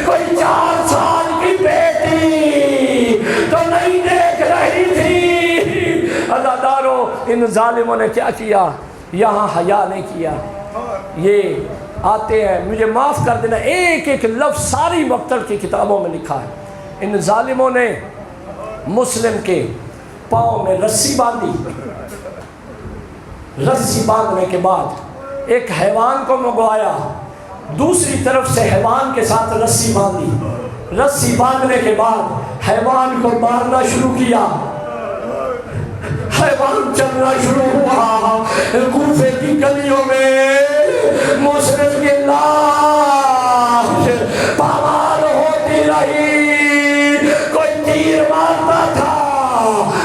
کوئی 4 سال کی بیٹی تو نہیں دیکھ رہی تھی. عزادارو ان ظالموں نے کیا کیا, یہاں حیا نہیں کیا. یہ آتے ہیں, مجھے معاف کر دینا, ایک ایک لفظ ساری مقتل کی کتابوں میں لکھا ہے. ان ظالموں نے مسلم کے پاؤں میں رسی باندھی. رسی باندھنے کے بعد ایک حیوان کو منگوایا, دوسری طرف سے حیوان کے ساتھ رسی باندھی. رسی باندھنے کے بعد حیوان کو مارنا شروع کیا. حیوان چلنا شروع ہوا. کوفے کی گلیوں میں مسلم کی لاش پامال ہوتی رہی. کوئی تیر مارتا تھا,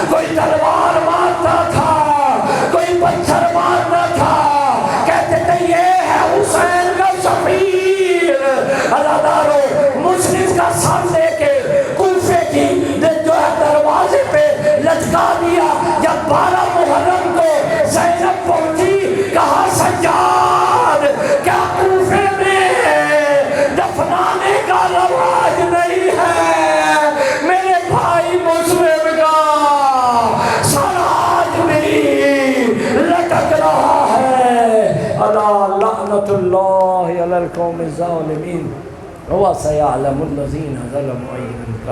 کوئی تلوار مارتا تھا, کوئی پتھر مارتا تھا. کہتے تھے یہ ہے حسین کا سفیر. عزادارو مسلم کا سر لے کے کوفے کی جو ہے دروازے پہ لٹکا دیا. جب 12 محرم کو زینب پہنچی, کہا سجاد کیا کوفے میں دفنانے کا رواج نہیں ہے؟ میرے بھائی مسلم کا سر آج بھی لٹک رہا ہے. الا لعنت اللہ علی القوم الظالمین وسيعلم الذين ظلموا أي